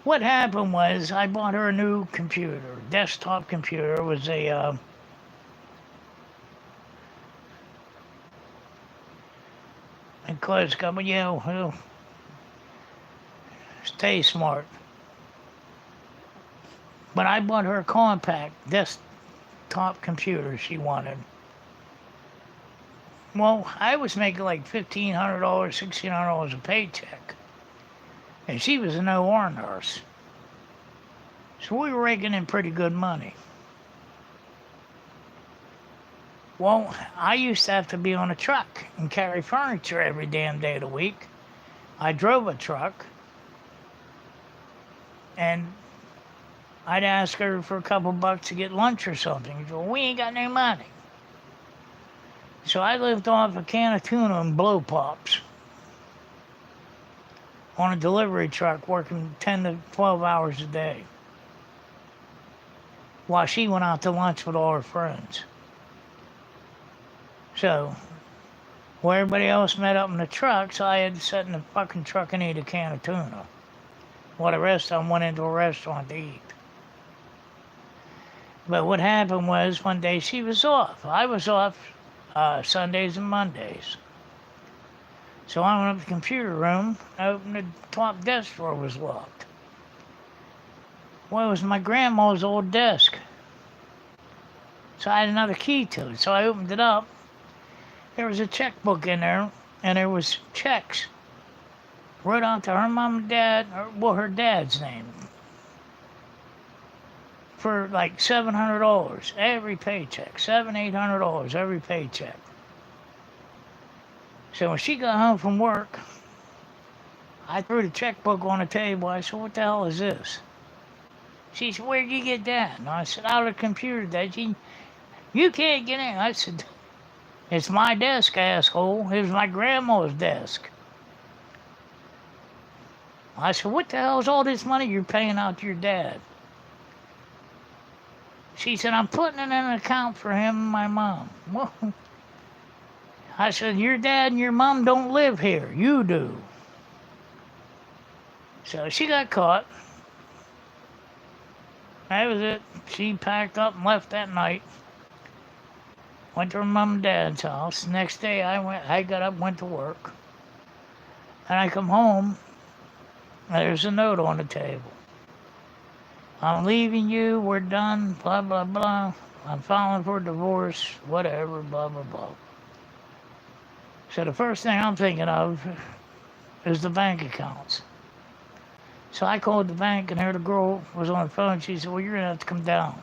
What happened was I bought her a new computer, desktop computer. It was a close company. Well, stay smart. But I bought her a compact desktop computer she wanted. Well, I was making like $1,500, $1,600 a paycheck, and she was an OR nurse. So we were raking in pretty good money. Well, I used to have to be on a truck and carry furniture every damn day of the week. I drove a truck, and I'd ask her for a couple bucks to get lunch or something. She'd go, we ain't got no money. So I lived off a can of tuna and blow pops on a delivery truck working 10 to 12 hours a day while she went out to lunch with all her friends. So, where everybody else met up in the truck, so I had to sit in the fucking truck and eat a can of tuna. While the rest of them went into a restaurant to eat. But what happened was one day she was off. I was off Sundays and Mondays. So I went up to the computer room. I opened the top desk drawer was locked. Well, it was my grandma's old desk. So I had another key to it. So I opened it up. There was a checkbook in there, and there was checks wrote out to her mom and dad, or her dad's name, for like $700 every paycheck, $800 every paycheck. So when she got home from work, I threw the checkbook on the table. I said, what the hell is this? She said, where'd you get that? And I said, out of the computer, Dad. You can't get in. I said, it's my desk, asshole. It was my grandma's desk. I said, what the hell is all this money you're paying out to your dad? She said, I'm putting it in an account for him and my mom. Well, I said, your dad and your mom don't live here. You do. So she got caught. That was it. She packed up and left that night. Went to her mom and dad's house. Next day I got up, went to work. And I come home, and there's a note on the table. I'm leaving you, we're done, blah, blah, blah. I'm filing for divorce, whatever, blah, blah, blah. So the first thing I'm thinking of is the bank accounts. So I called the bank, and there the girl was on the phone. She said, well, you're going to have to come down.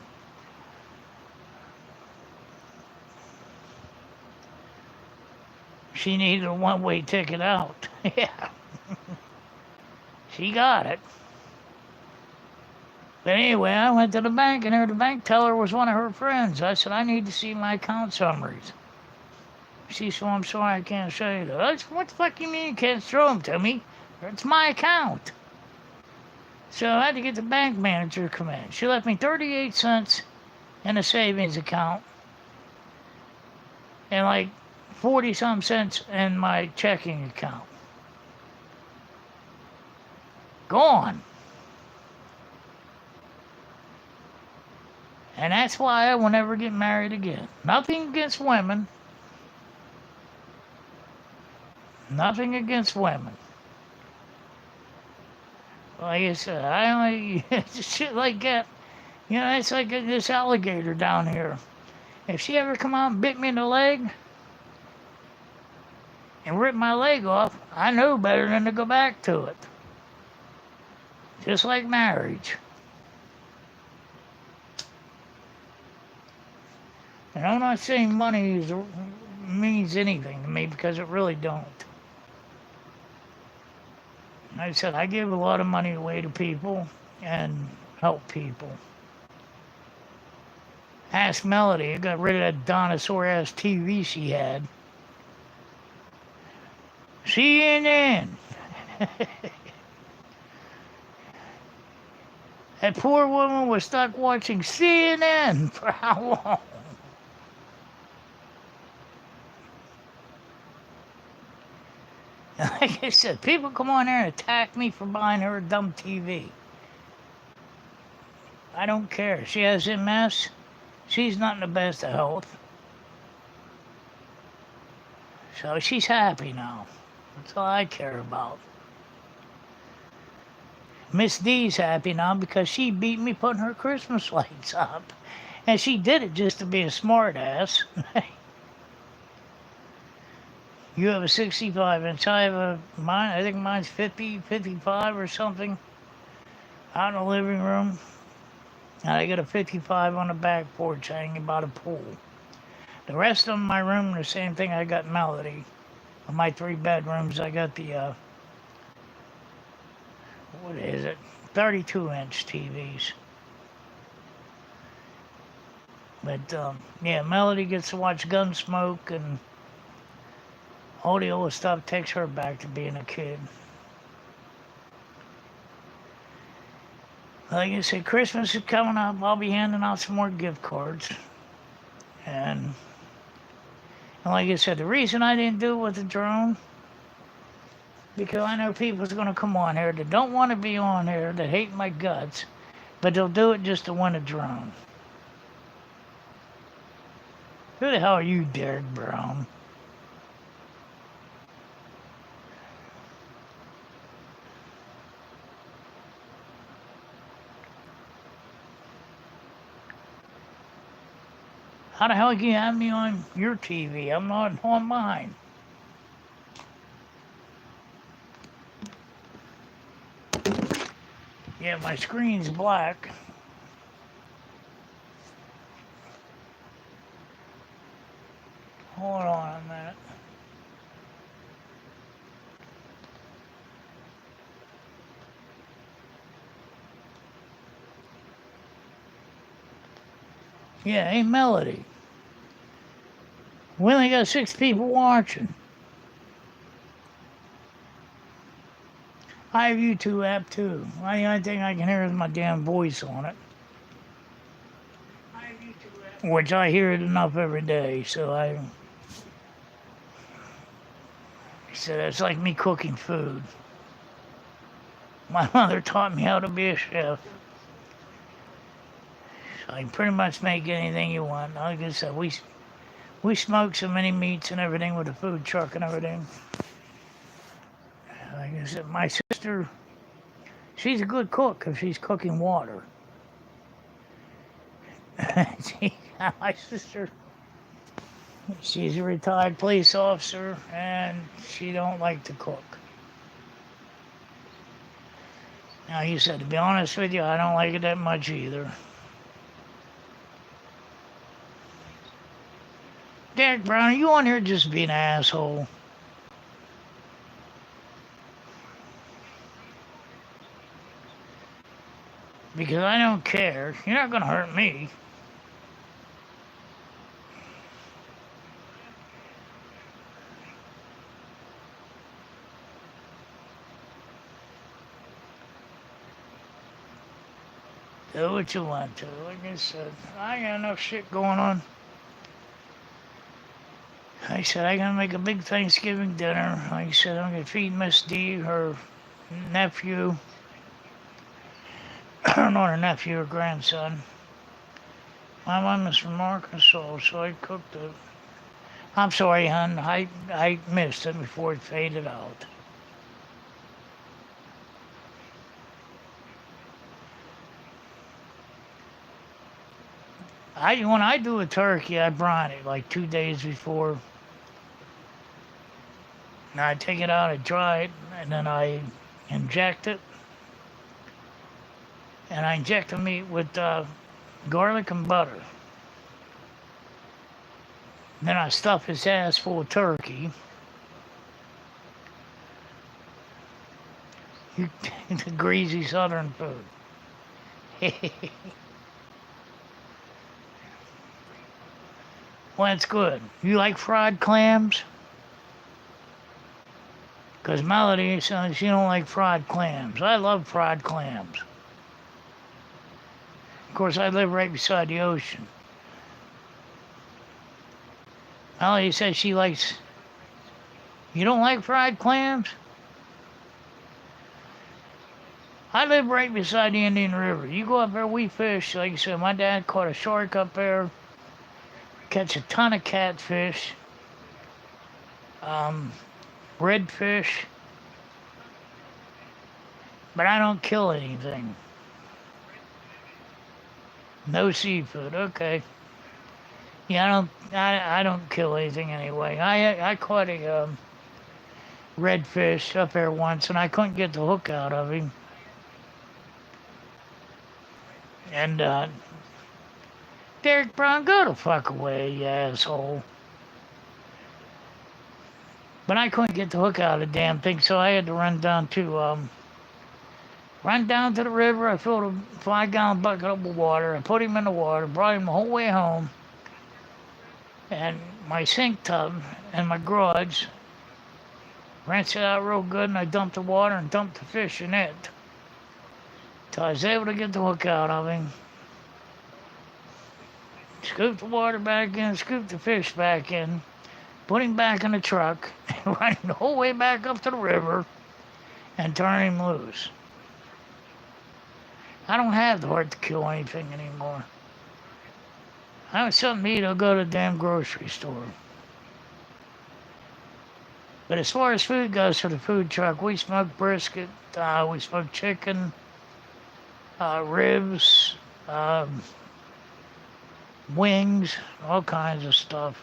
She needed a one-way ticket out. Yeah. She got it. But anyway, I went to the bank, and there the bank teller was one of her friends. I said, I need to see my account summaries. She said, I'm sorry, I can't show you that. I said, what the fuck you mean you can't show them to me? It's my account. So I had to get the bank manager to come in. She left me 38 cents in a savings account and like 40-some cents in my checking account. Gone. And that's why I will never get married again. Nothing against women. Nothing against women. Like I said, I only shit like that. You know, it's like this alligator down here. If she ever come out and bit me in the leg and rip my leg off, I know better than to go back to it. Just like marriage. And I'm not saying money means anything to me, because it really don't. Like I said, I give a lot of money away to people and help people. Ask Melody. I got rid of that dinosaur-ass TV she had. CNN. That poor woman was stuck watching CNN for how long? And like I said, people come on there and attack me for buying her a dumb TV. I don't care. She has MS. She's not in the best of health. So she's happy now. That's all I care about. Miss D's happy now because she beat me putting her Christmas lights up. And she did it just to be a smart ass. You have a 65 inch. I have mine. I think mine's 50, 55 or something out in the living room. And I got a 55 on the back porch hanging by the pool. The rest of my room, the same thing. I got Melody. On my 3 bedrooms, I got the, what is it? 32-inch TVs. But, yeah, Melody gets to watch Gunsmoke, and all the old stuff takes her back to being a kid. Like I said, Christmas is coming up. I'll be handing out some more gift cards. And like I said, the reason I didn't do it with the drone, because I know people's going to come on here that don't want to be on here, that hate my guts, but they'll do it just to win a drone. Who the hell are you, Derek Brown? How the hell can you have me on your TV? I'm not on mine. Yeah, my screen's black. Hold on a minute. Yeah, hey Melody. We only got 6 people watching. I have YouTube app too. The only thing I can hear is my damn voice on it. Which I hear it enough every day, so I said it's like me cooking food. My mother taught me how to be a chef. So I can pretty much make anything you want. Like I said, we smoke so many meats and everything with a food truck and everything. Like I said, my sister, she's a good cook if she's cooking water. My sister, she's a retired police officer and she don't like to cook. Now, he said, to be honest with you, I don't like it that much either. Derek Brown, are you on here just being an asshole? Because I don't care. You're not going to hurt me. Do what you want to. Like I said, I got enough shit going on. I said, I'm going to make a big Thanksgiving dinner. Like I said, I'm going to feed Miss D, her nephew. Not her nephew, her grandson. My mom is from Arkansas, so I cooked it. I'm sorry, hon. I missed it before it faded out. When I do a turkey, I brine it like 2 days before. And I take it out, I dry it, and then I inject it. And I inject the meat with garlic and butter. Then I stuff his ass full of turkey. The greasy southern food. Well, it's good. You like fried clams? Because Melody says she don't like fried clams. I love fried clams. Of course, I live right beside the ocean. Melody says she likes... You don't like fried clams? I live right beside the Indian River. You go up there, we fish. Like I said, my dad caught a shark up there, catch a ton of catfish, um, redfish, but I don't kill anything. No seafood. Okay. Yeah, I don't kill anything anyway. I caught a redfish up there once, and I couldn't get the hook out of him. And Derek Brown, go the fuck away, you asshole. But I couldn't get the hook out of the damn thing, so I had to run down to the river. I filled a 5-gallon bucket up with water. I put him in the water, brought him the whole way home, and my sink tub and my garage. Rinsed it out real good, and I dumped the water and dumped the fish in it. So I was able to get the hook out of him. Scoop the water back in, scoop the fish back in, put him back in the truck, and run him the whole way back up to the river and turn him loose. I don't have the heart to kill anything anymore. I want something to eat, I'll go to the damn grocery store. But as far as food goes for the food truck, we smoke brisket, we smoke chicken, ribs, wings, all kinds of stuff.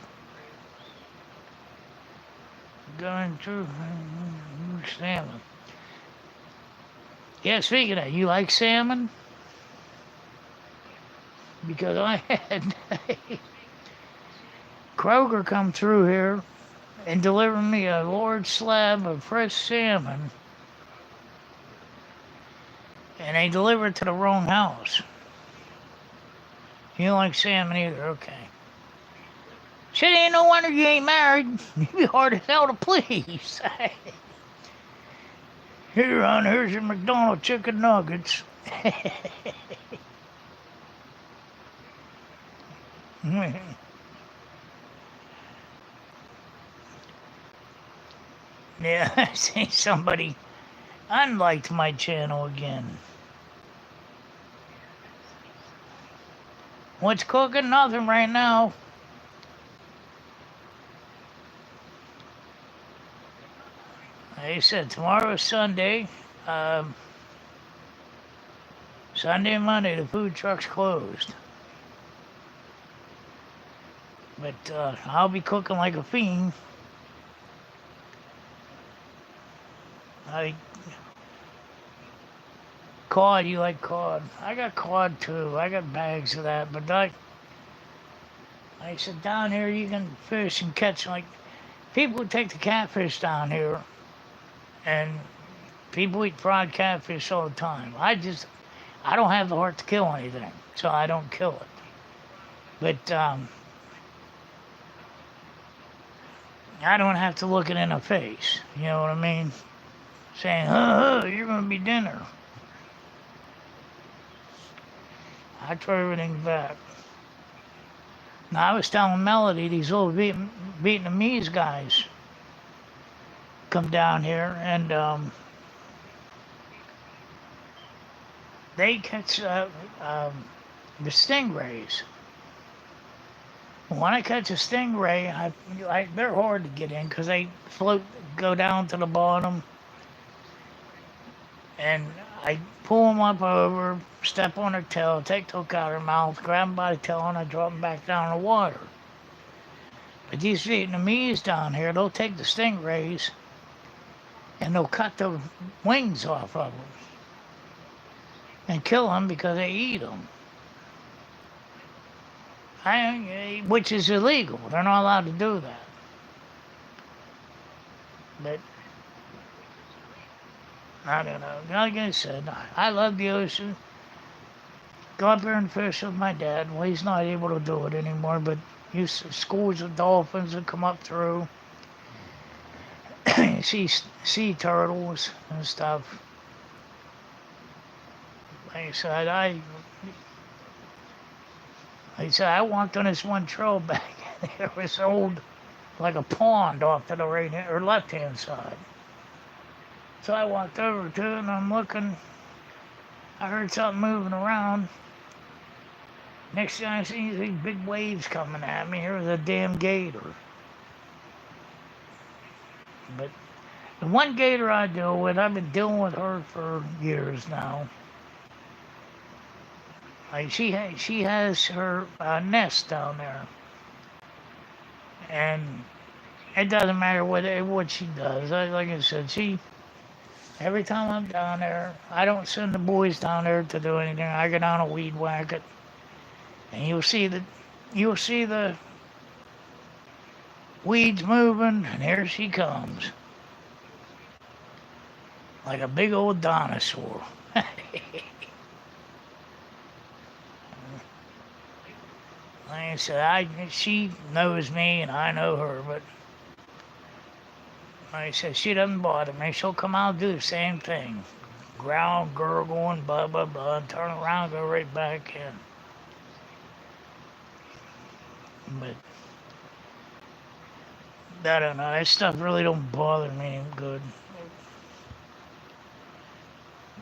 Going through salmon. Yeah, speaking of, you like salmon? Because I had Kroger come through here and deliver me a large slab of fresh salmon. And they delivered it to the wrong house. You don't like salmon either, okay. Shit, ain't no wonder you ain't married. You'd be hard as hell to please. Here, hon, here's your McDonald's chicken nuggets. Yeah, I see somebody unliked my channel again. What's cooking? Nothing right now. Like I said, tomorrow is Sunday. Sunday and Monday, the food truck's closed. But I'll be cooking like a fiend. Cod, you like cod? I got cod too. I got bags of that. But like I said, down here you can fish and catch, like, people who take the catfish down here, and people eat fried catfish all the time. I don't have the heart to kill anything, so I don't kill it. But I don't have to look it in the face. You know what I mean? Saying, you're going to be dinner. I throw everything back. Now, I was telling Melody, these old Vietnamese guys come down here, and they catch the stingrays. When I catch a stingray, they're hard to get in because they go down to the bottom, and I pull them up over, step on their tail, take the hook out of their mouth, grab them by the tail, and I drop them back down in the water. But these Vietnamese down here, they'll take the stingrays and they'll cut the wings off of them and kill them because they eat them. Which is illegal. They're not allowed to do that. But I don't know. Like I said, I love the ocean. Go up there and fish with my dad. Well, he's not able to do it anymore, but schools of dolphins that come up through. You see sea turtles and stuff. Like I said, I walked on this one trail back. There was old like a pond off to the right hand, or left hand side. So I walked over to it and I'm looking. I heard something moving around. Next thing I see these big waves coming at me. Here was a damn gator. But the one gator I deal with, I've been dealing with her for years now. Like she has her nest down there, and it doesn't matter what she does. Like I said, every time I'm down there, I don't send the boys down there to do anything. I get on a weed whack it, and you'll see the weeds moving, and here she comes, like a big old dinosaur. Like I said, she knows me and I know her, but like I said, she doesn't bother me. She'll come out and do the same thing. Growl, gurgle, and blah, blah, blah, and turn around and go right back in. But I don't know, that stuff really don't bother me any good.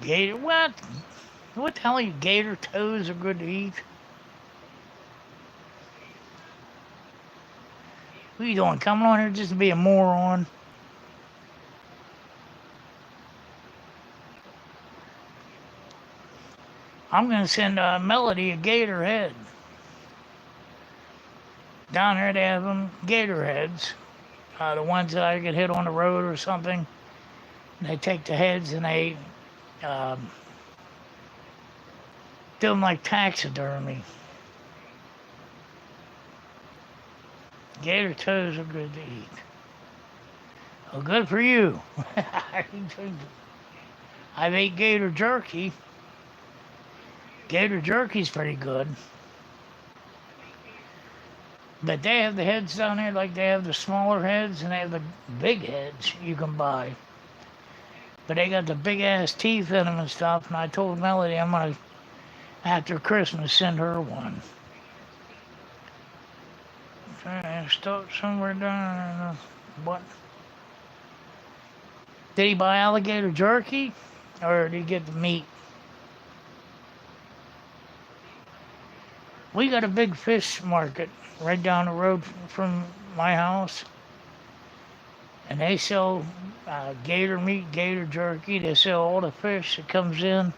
Gator, what? What the hell are you, gator toes are good to eat? What are you doing, coming on here just to be a moron? I'm going to send Melody a gator head. Down here they have them gator heads. The ones that I get hit on the road or something. They take the heads and they do them like taxidermy. Gator toes are good to eat. Well, good for you. I've ate gator jerky. Gator jerky's pretty good. But they have the heads down there like they have the smaller heads and they have the big heads you can buy. But they got the big ass teeth in them and stuff. And I told Melody I'm going to, after Christmas, send her one. Trying to start somewhere down. What? Did he buy alligator jerky? Or did he get the meat? We got a big fish market right down the road from my house. And they sell gator meat, gator jerky. They sell all the fish that comes in.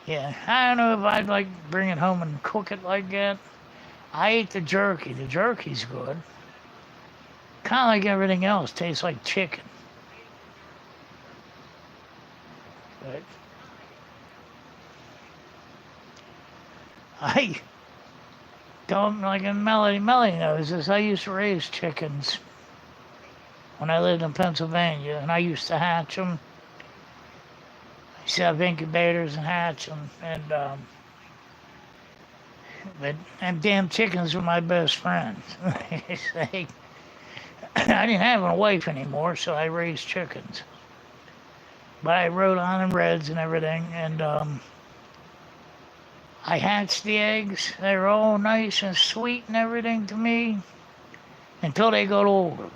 Yeah, I don't know if I'd like bring it home and cook it like that. I ate the jerky. The jerky's good. Kind of like everything else. Tastes like chicken. But I don't like a Melody. Melody knows this. I used to raise chickens when I lived in Pennsylvania, and I used to hatch them. I used to have incubators and hatch them, and but them damn chickens were my best friends. I didn't have a wife anymore, so I raised chickens. But I wrote on them reds and everything, and I hatched the eggs. They were all nice and sweet and everything to me until they got older.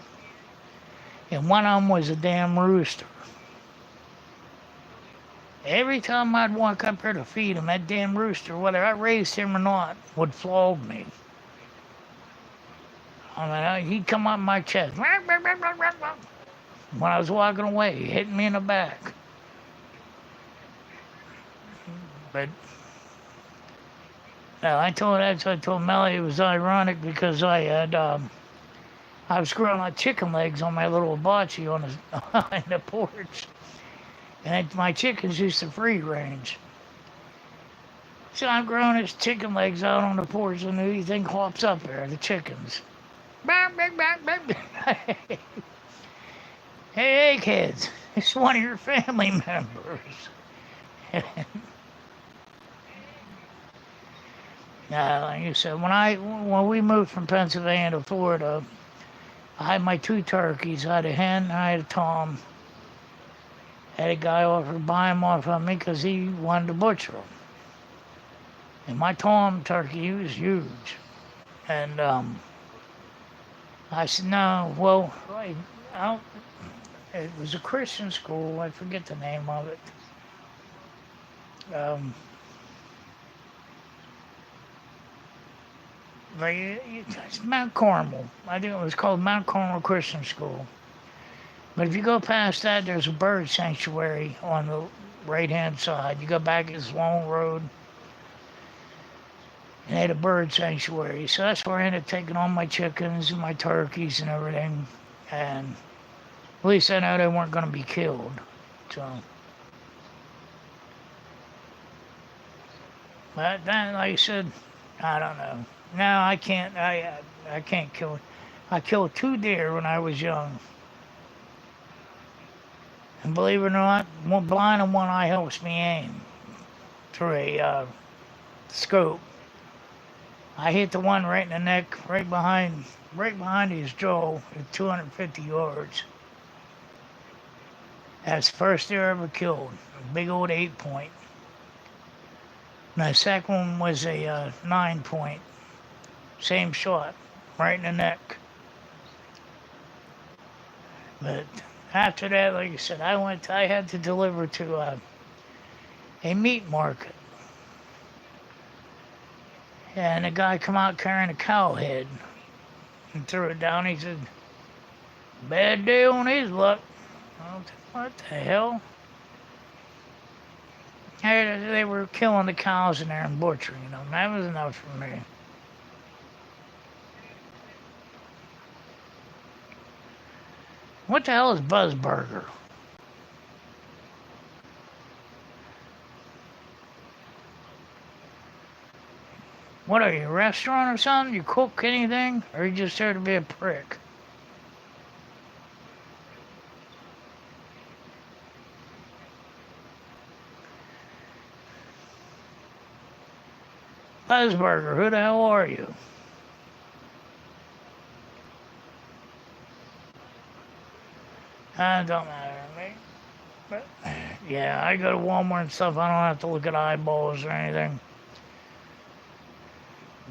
And one of them was a damn rooster. Every time I'd walk up here to feed him, that damn rooster, whether I raised him or not, would flog me. I mean, he'd come up my chest. When I was walking away, hitting me in the back. But I told Melly it was ironic because I was growing like chicken legs on my little hibachi on the porch. And my chickens used to free range. So I'm growing his chicken legs out on the porch and everything hops up there, the chickens. Hey, kids, it's one of your family members. Like you said, when we moved from Pennsylvania to Florida, I had my two turkeys. I had a hen, I had a tom. Had a guy offer to buy them off of me because he wanted to butcher them. And my tom turkey, he was huge. And I said, no, well, I, it was a Christian school. I forget the name of it. Um, like, it's Mount Carmel. I think it was called Mount Carmel Christian School. But if you go past that, there's a bird sanctuary on the right-hand side. You go back this long road, and they had a bird sanctuary. So that's where I ended up taking all my chickens and my turkeys and everything. And at least I know they weren't going to be killed. So, but then, like I said, I don't know. No, I can't. I can't kill it. I killed 2 deer when I was young. And believe it or not, one blind and one eye helps me aim through a scope. I hit the one right in the neck, right behind his jaw at 250 yards. That's the first deer I ever killed, a big old 8-point. And the second one was a 9-point, same shot, right in the neck. But after that, like I said, I had to deliver to a meat market. And a guy come out carrying a cow head and threw it down. He said, bad day on his luck. What the hell? They were killing the cows in there and butchering them. That was enough for me. What the hell is Buzzburger? What are you, a restaurant or something? You cook anything? Or are you just there to be a prick? Buzzburger, who the hell are you? Don't matter to me. But, yeah, I go to Walmart and stuff. I don't have to look at eyeballs or anything.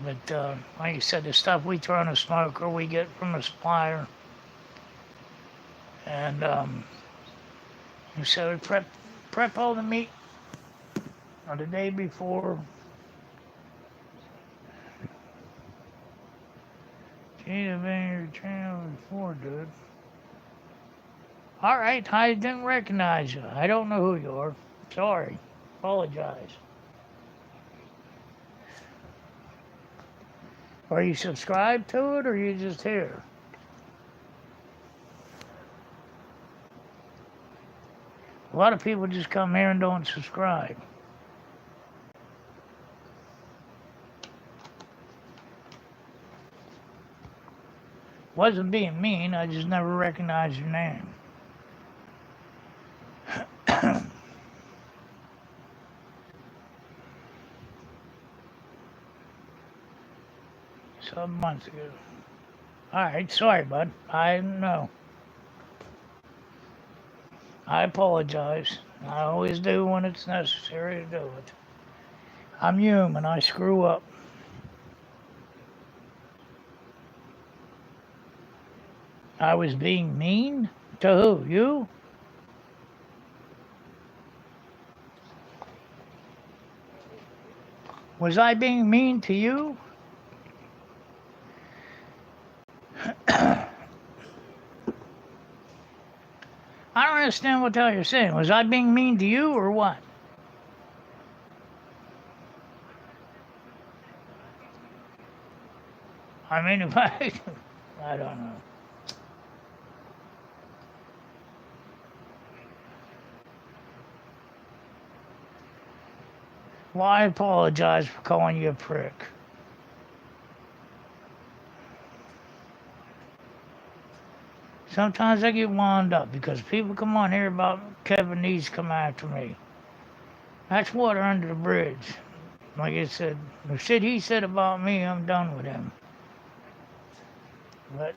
But, like you said, the stuff we throw in the smoker, we get from the supplier. And, so we prep all the meat on the day before. Gee, I've been in your channel before, dude. All right, I didn't recognize you. I don't know who you are. Sorry. Apologize. Are you subscribed to it or are you just here? A lot of people just come here and don't subscribe. Wasn't being mean, I just never recognized your name. Some months ago. Alright, sorry, bud. I know. I apologize. I always do when it's necessary to do it. I'm human. I screw up. I was being mean? To who? You? Was I being mean to you? I don't understand what the hell you're saying. Was I being mean to you or what? I mean, if I don't know. Well, I apologize for calling you a prick. Sometimes I get wound up because people come on here about Kevin needs to come after me. That's water under the bridge. Like I said, the shit he said about me, I'm done with him. But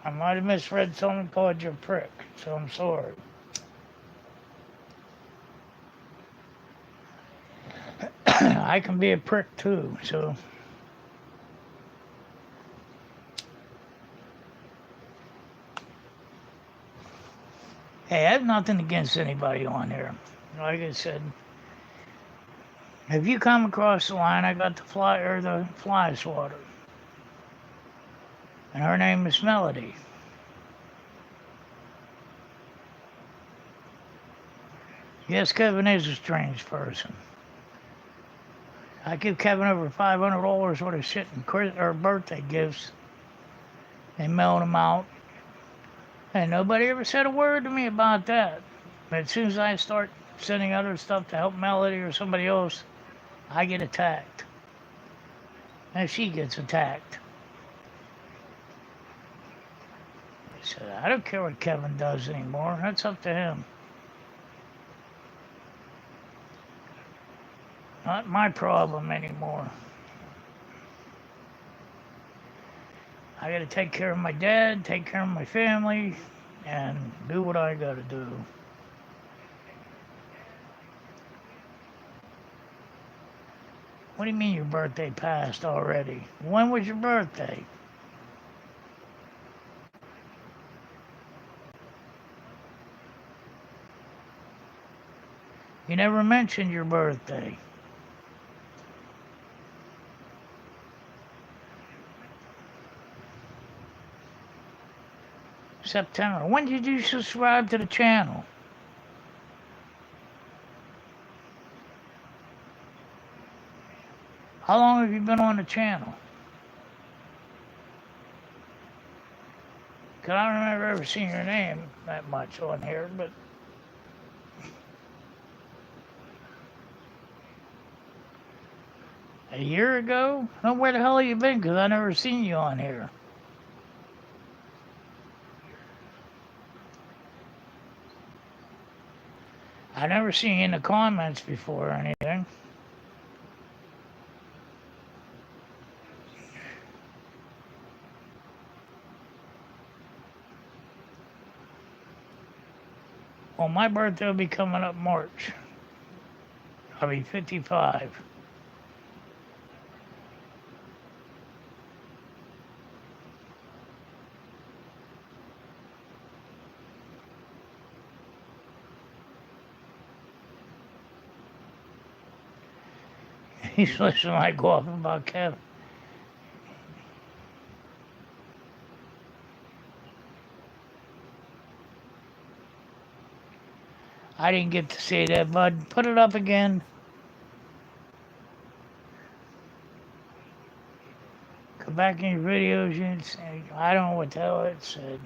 I might have misread something, called you a prick, so I'm sorry. I can be a prick too, so Hey, I have nothing against anybody on here. Like I said, if you come across the line, I got the fly swatter, and her name is Melody. Yes, Kevin is a strange person. I give Kevin over $500 worth of shit in birthday gifts. They mailed them out, and nobody ever said a word to me about that. But as soon as I start sending other stuff to help Melody or somebody else, I get attacked. And she gets attacked. I said, I don't care what Kevin does anymore. That's up to him. Not my problem anymore. I gotta take care of my dad, take care of my family, and do what I gotta do. What do you mean your birthday passed already? When was your birthday? You never mentioned your birthday. September. When did you subscribe to the channel? How long have you been on the channel? Because I don't remember ever seeing your name that much on here, but a year ago? No, where the hell have you been? Because I never seen you on here. I never seen you in the comments before or anything. Well, my birthday will be coming up March. I'll be 55. He's listening to I go off about Kevin. I didn't get to say that, bud. Put it up again. Go back in your videos. You can say, I don't know what the hell it said.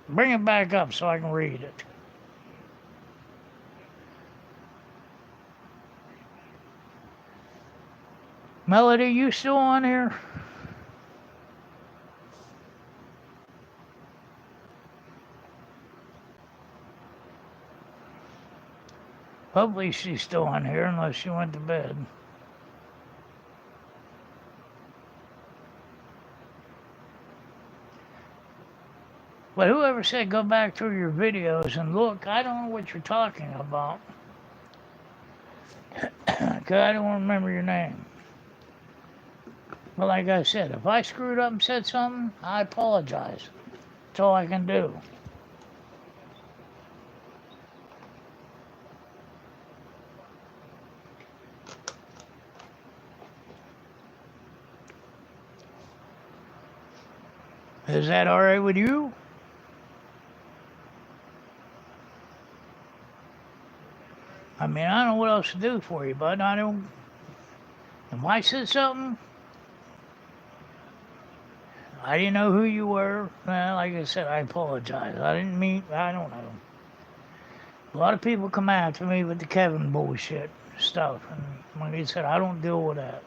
Bring it back up so I can read it. Melody, you still on here? Hopefully she's still on here unless she went to bed. But whoever said go back through your videos and look, I don't know what you're talking about. Because I don't remember your name. But like I said, if I screwed up and said something, I apologize. That's all I can do. Is that all right with you? I mean, I don't know what else to do for you, bud. I don't. If I said something, I didn't know who you were. Well, like I said, I apologize. I didn't mean. I don't know. A lot of people come after me with the Kevin bullshit stuff, and like I said, I don't deal with that.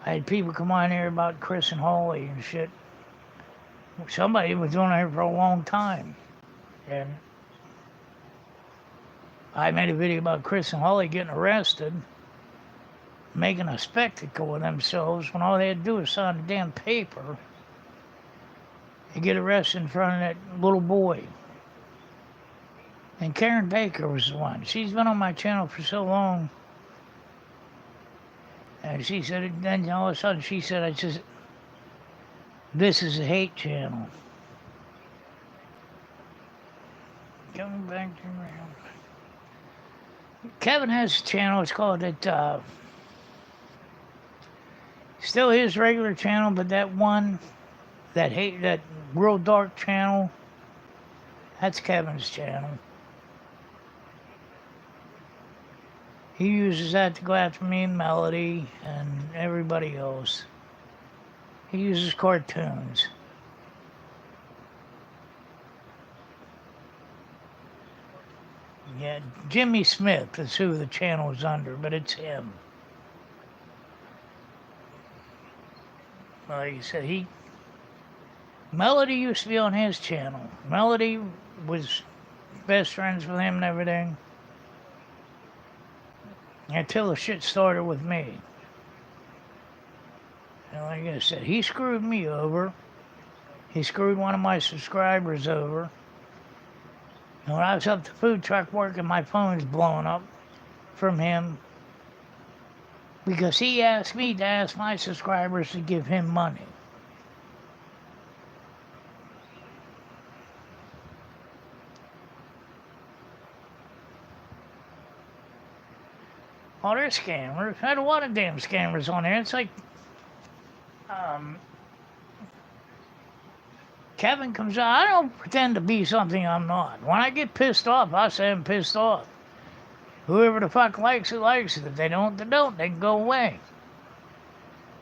I had people come on here about Chris and Holly and shit. Somebody was doing it for a long time, and I made a video about Chris and Holly getting arrested, making a spectacle of themselves when all they had to do was sign a damn paper and get arrested in front of that little boy. And Karen Baker was the one. She's been on my channel for so long. And she said, then all of a sudden she said, this is a hate channel. Coming back to Kevin has a channel. It's called still his regular channel, but that one, that real dark channel, that's Kevin's channel. He uses that to go after me and Melody and everybody else. He uses cartoons. Yeah, Jimmy Smith is who the channel is under, but it's him. Like I said, Melody used to be on his channel. Melody was best friends with him and everything. Until the shit started with me. And like I said, he screwed me over. He screwed one of my subscribers over. And when I was up the food truck working, my phone's blowing up from him. Because he asked me to ask my subscribers to give him money. Oh, they're scammers. I had a lot of damn scammers on there. It's like, Kevin comes out. I don't pretend to be something I'm not. When I get pissed off, I say I'm pissed off. Whoever the fuck likes it, likes it. If they don't, they don't. They can go away.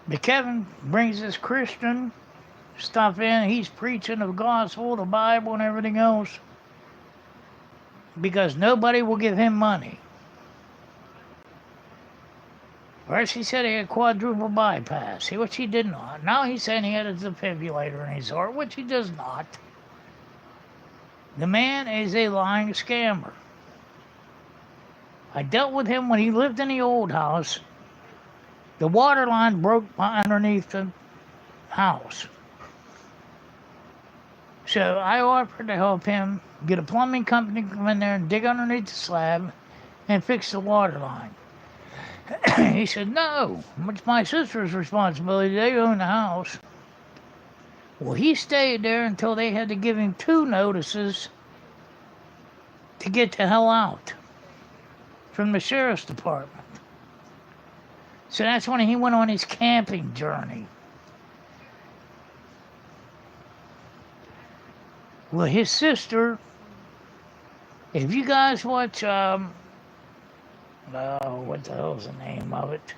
But Kevin brings this Christian stuff in. He's preaching the gospel, the Bible, and everything else. Because nobody will give him money. First he said he had quadruple bypass, which he did not. Now he's saying he had a defibrillator in his heart, which he does not. The man is a lying scammer. I dealt with him when he lived in the old house. The water line broke underneath the house. So I offered to help him get a plumbing company to come in there and dig underneath the slab and fix the water line. He said, no, it's my sister's responsibility. They own the house. Well, he stayed there until they had to give him 2 notices to get the hell out from the sheriff's department. So that's when he went on his camping journey. Well, his sister, if you guys watch, what the hell's the name of it?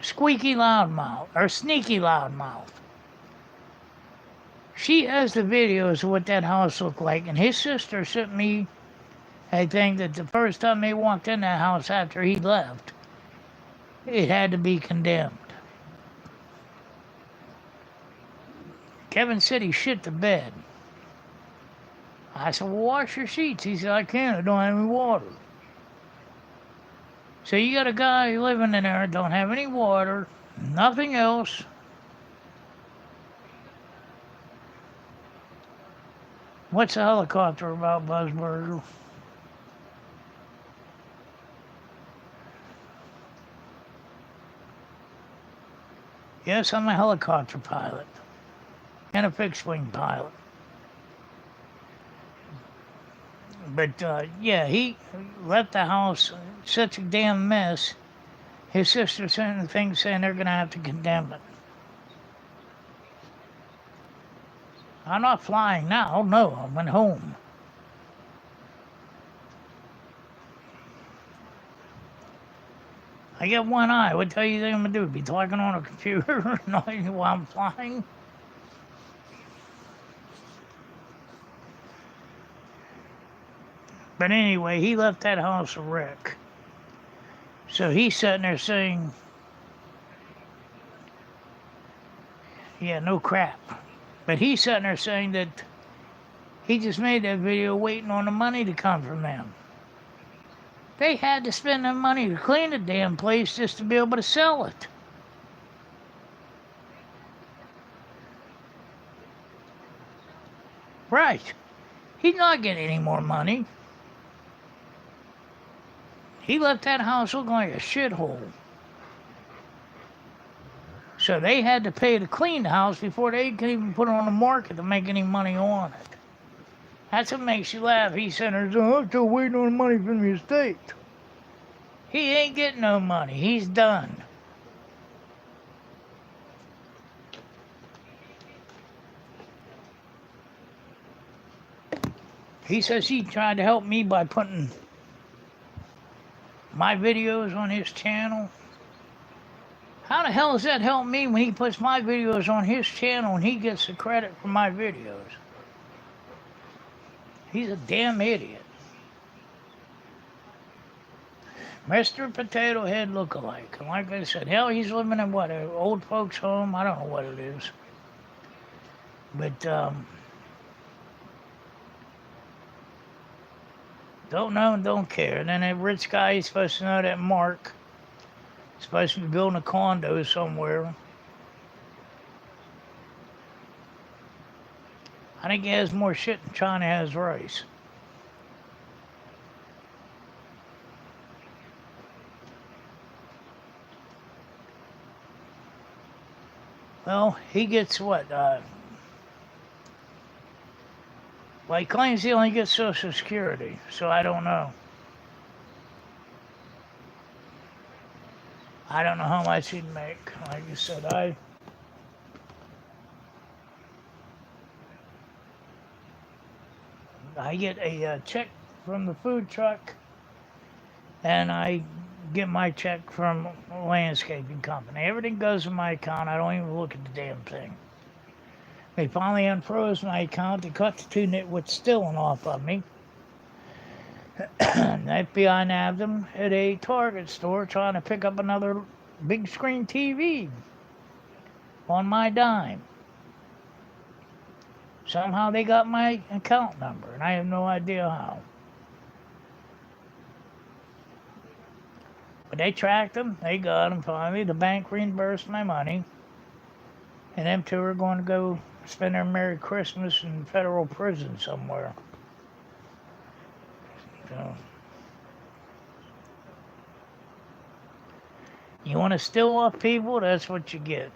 Squeaky Loudmouth, or Sneaky Loudmouth. She has the videos of what that house looked like, and his sister sent me a thing that the first time they walked in that house after he left, it had to be condemned. Kevin said he shit the bed. I said, well, wash your sheets. He said, I can't, I don't have any water. So you got a guy living in there, don't have any water, nothing else. What's the helicopter about, Buzzburger? Yes, I'm a helicopter pilot and a fixed-wing pilot. But, yeah, he left the house such a damn mess. His sister sent a thing saying they're going to have to condemn it. I'm not flying now. No, I went home. I got one eye. What the hell you think I'm going to do? Be talking on a computer while I'm flying? But anyway, he left that house a wreck. So he's sitting there saying, yeah, no crap. But he's sitting there saying that he just made that video waiting on the money to come from them. They had to spend the money to clean the damn place just to be able to sell it. Right. He's not getting any more money. He left that house looking like a shithole. So they had to pay to clean the house before they could even put it on the market to make any money on it. That's what makes you laugh. He said, I'm still waiting on money from the estate. He ain't getting no money. He's done. He says he tried to help me by putting my videos on his channel. How the hell does that help me when he puts my videos on his channel and he gets the credit for my videos? He's a damn idiot. Mr. Potato Head lookalike. And like I said, hell, he's living in what, an old folks' home? I don't know what it is. But, don't know and don't care. And then that rich guy, he's supposed to know that Mark. Supposed to be building a condo somewhere. I think he has more shit than China has rice. Well, he gets what? Well, he claims he only gets Social Security, so I don't know. I don't know how much he'd make. Like you said, I get a check from the food truck, and I get my check from a landscaping company. Everything goes in my account. I don't even look at the damn thing. They finally unfroze my account. They cut the two nitwits stealing off of me. The FBI nabbed them at a Target store trying to pick up another big screen TV on my dime. Somehow they got my account number, and I have no idea how. But they tracked them. They got them finally. The bank reimbursed my money. And them two are going to go spend their Merry Christmas in federal prison somewhere. So, you want to steal off people? That's what you get.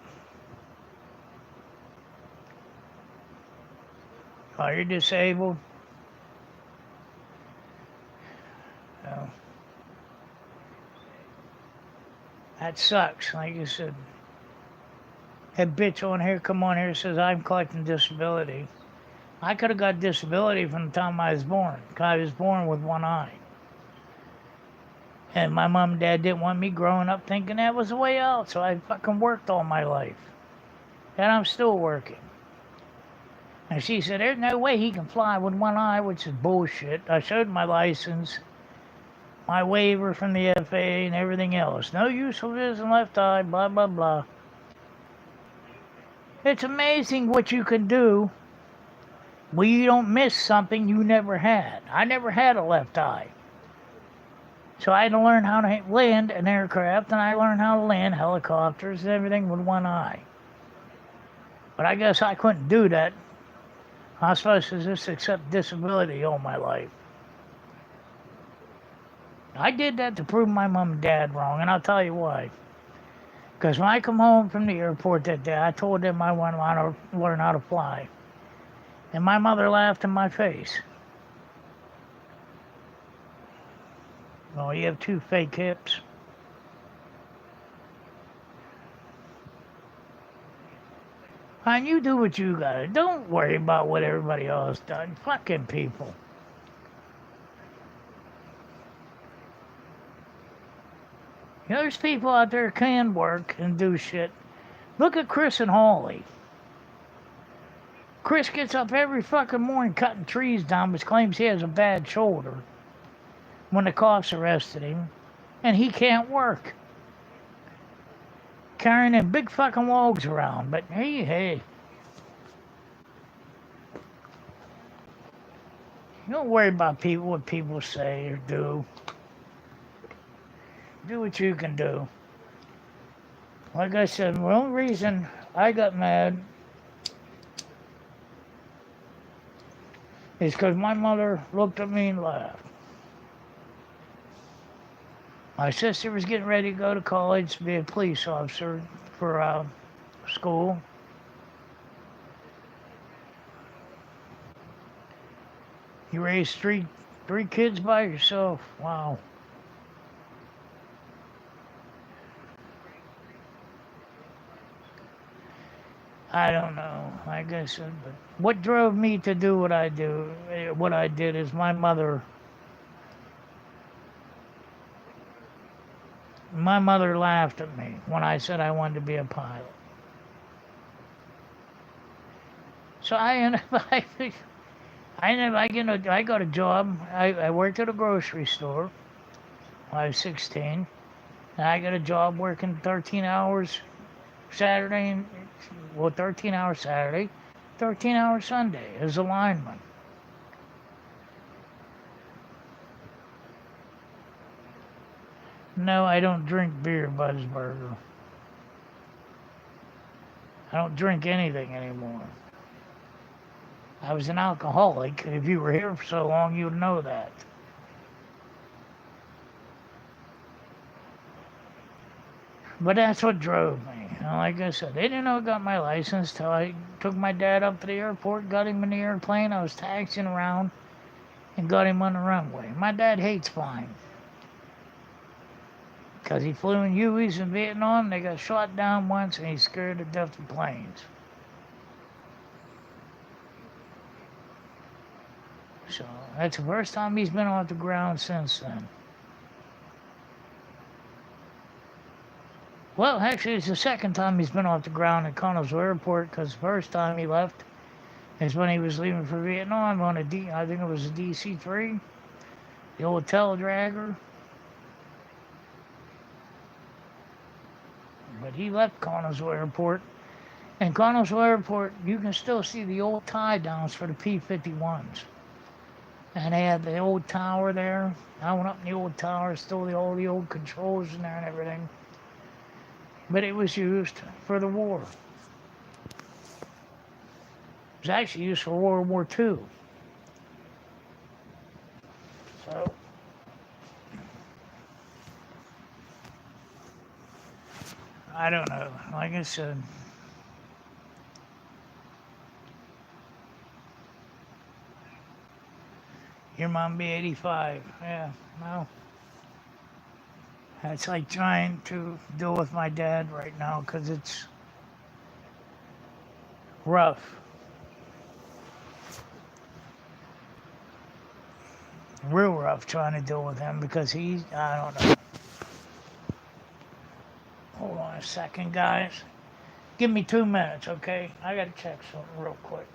Oh, you're disabled? So, that sucks. Like you said, that bitch on here come on here says I'm collecting disability. I could have got disability from the time I was born. I was born with one eye. And my mom and dad didn't want me growing up thinking that was the way out, so I fucking worked all my life. And I'm still working. And she said, there's no way he can fly with one eye, which is bullshit. I showed my license, my waiver from the FAA, and everything else. No use of vision left eye, blah, blah, blah. It's amazing what you can do when you don't miss something you never had. I never had a left eye. So I had to learn how to land an aircraft, and I learned how to land helicopters and everything with one eye. But I guess I couldn't do that. I was supposed to just accept disability all my life. I did that to prove my mom and dad wrong, and I'll tell you why. Because when I come home from the airport that day, I told them I wanted to learn how to fly. And my mother laughed in my face. Oh, you have two fake hips. And you do what you gotta. Don't worry about what everybody else does. Fucking people. You know, there's people out there can work and do shit. Look at Chris and Holly. Chris gets up every fucking morning cutting trees down, which claims he has a bad shoulder when the cops arrested him, and he can't work. Carrying them big fucking logs around, but hey. You don't worry about people, what people say or do. Do what you can do. Like I said, the only reason I got mad is because my mother looked at me and laughed. My sister was getting ready to go to college to be a police officer for school. You raised three kids by yourself. Wow. I don't know. Like I said, but what drove me to do what I did is my mother. My mother laughed at me when I said I wanted to be a pilot. So I ended up, I got a job. I worked at a grocery store when I was 16. And I got a job working 13 hours Saturday, 13 hours Saturday, 13 hours Sunday as a lineman. No, I don't drink beer, Buzzburger. I don't drink anything anymore. I was an alcoholic. If you were here for so long, you'd know that. But that's what drove me. And like I said, they didn't know I got my license till I took my dad up to the airport, got him in the airplane. I was taxiing around and got him on the runway. My dad hates flying because he flew in Hueys in Vietnam. They got shot down once and he's scared to death of planes. So that's the first time he's been off the ground since then. Well, actually, it's the second time he's been off the ground at Connellsville Airport because the first time he left is when he was leaving for Vietnam on I think it was a DC-3, the old tail dragger. But he left Connellsville Airport. And Connellsville Airport, you can still see the old tie downs for the P-51s. And they had the old tower there. I went up in the old tower, still all the old controls in there and everything. But it was used for the war. It was actually used for World War II. So, I don't know. Like I said, your mom be 85. Yeah, well, that's like trying to deal with my dad right now because it's rough. Real rough trying to deal with him because I don't know. Hold on a second, guys. Give me 2 minutes, okay? I gotta check something real quick.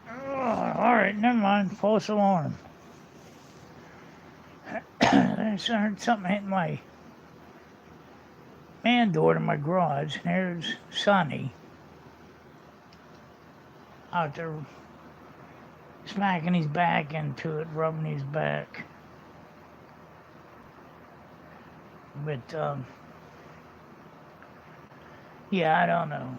Alright, never mind. False alarm. I just heard something hit my man door to my garage. And there's Sonny out there smacking his back into it, rubbing his back. But, yeah, I don't know.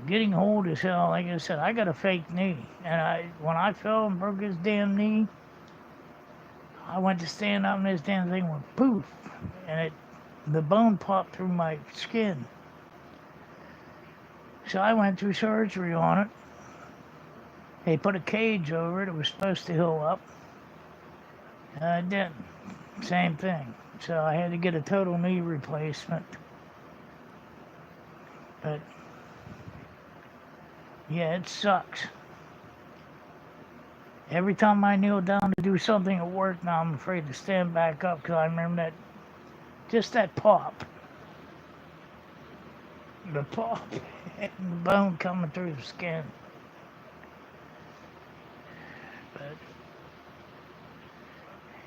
Getting old as hell, like I said, I got a fake knee. And when I fell and broke his damn knee, I went to stand up and this damn thing went poof. And the bone popped through my skin. So I went through surgery on it. They put a cage over it. It was supposed to heal up. And it didn't. Same thing. So I had to get a total knee replacement. But yeah, it sucks. Every time I kneel down to do something at work now, I'm afraid to stand back up because I remember just that pop. The pop and the bone coming through the skin. But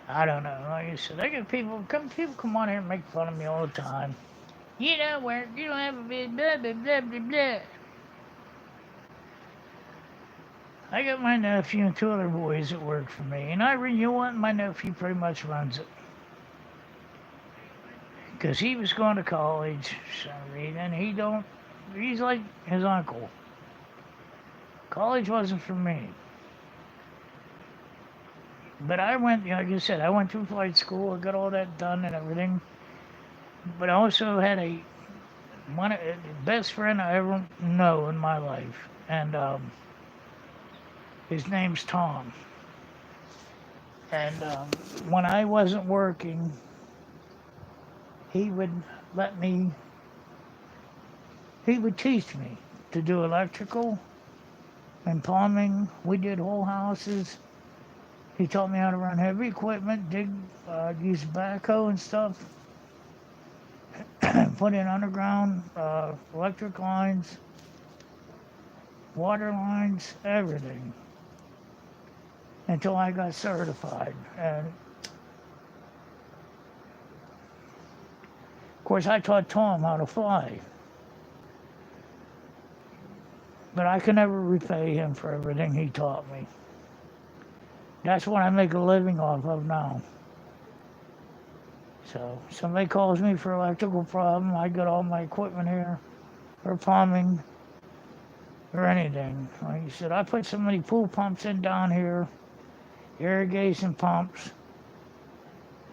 I don't know. Like I said, I get people come on here and make fun of me all the time. You don't work, you don't have a bit, blah, blah, blah, blah, blah. I got my nephew and two other boys that work for me, and you know what? My nephew pretty much runs it. Because he was going to college for some reason. He's like his uncle. College wasn't for me. But I went, like I said, I went through flight school, I got all that done and everything. But I also had the best friend I ever know in my life. And his name's Tom. And when I wasn't working, he would he would teach me to do electrical and plumbing. We did whole houses. He taught me how to run heavy equipment, use backhoe and stuff, put in underground electric lines, water lines, everything, until I got certified. And of course, I taught Tom how to fly. But I could never repay him for everything he taught me. That's what I make a living off of now. So, somebody calls me for electrical problem, I got all my equipment here, or plumbing, or anything. Like you said, I put so many pool pumps in down here, irrigation pumps,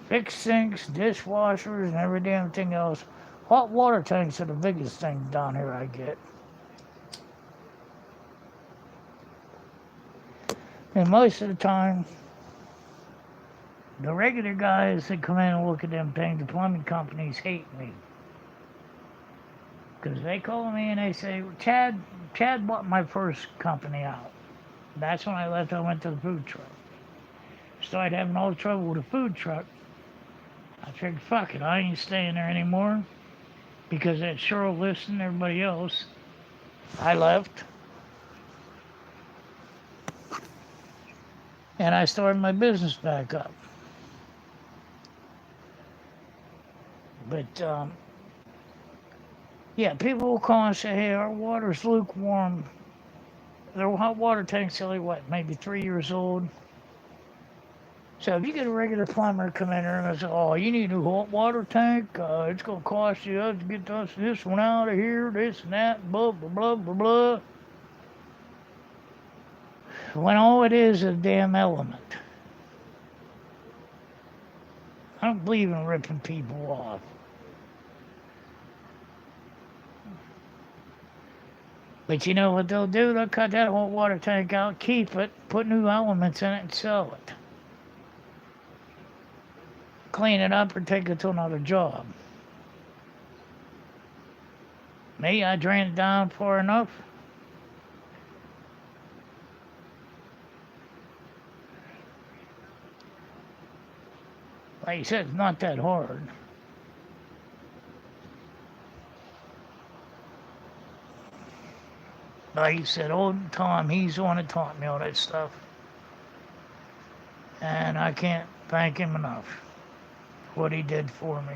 fixed sinks, dishwashers, and every damn thing else. Hot water tanks are the biggest things down here I get. And most of the time, the regular guys that come in and look at them things, the plumbing companies hate me. Because they call me and they say, Chad bought my first company out. That's when I left, I went to the food truck. Started having all the trouble with the food truck. I figured, fuck it, I ain't staying there anymore. Because that Cheryl Listen and everybody else, I left. And I started my business back up. But, yeah, people will call and say, hey, our water's lukewarm. Their hot water tank's only, maybe 3 years old. So if you get a regular plumber come in there and say, oh, you need a new hot water tank, it's going to cost you to get this one out of here, this and that, blah, blah, blah, blah, blah. When all it is a damn element. I don't believe in ripping people off. But you know what they'll do? They'll cut that hot water tank out, keep it, put new elements in it, and sell it. Clean it up or take it to another job. Me, I drain it down far enough. Like you said, it's not that hard. Like you said, old Tom, he's the one that taught me all that stuff. And I can't thank him enough for what he did for me.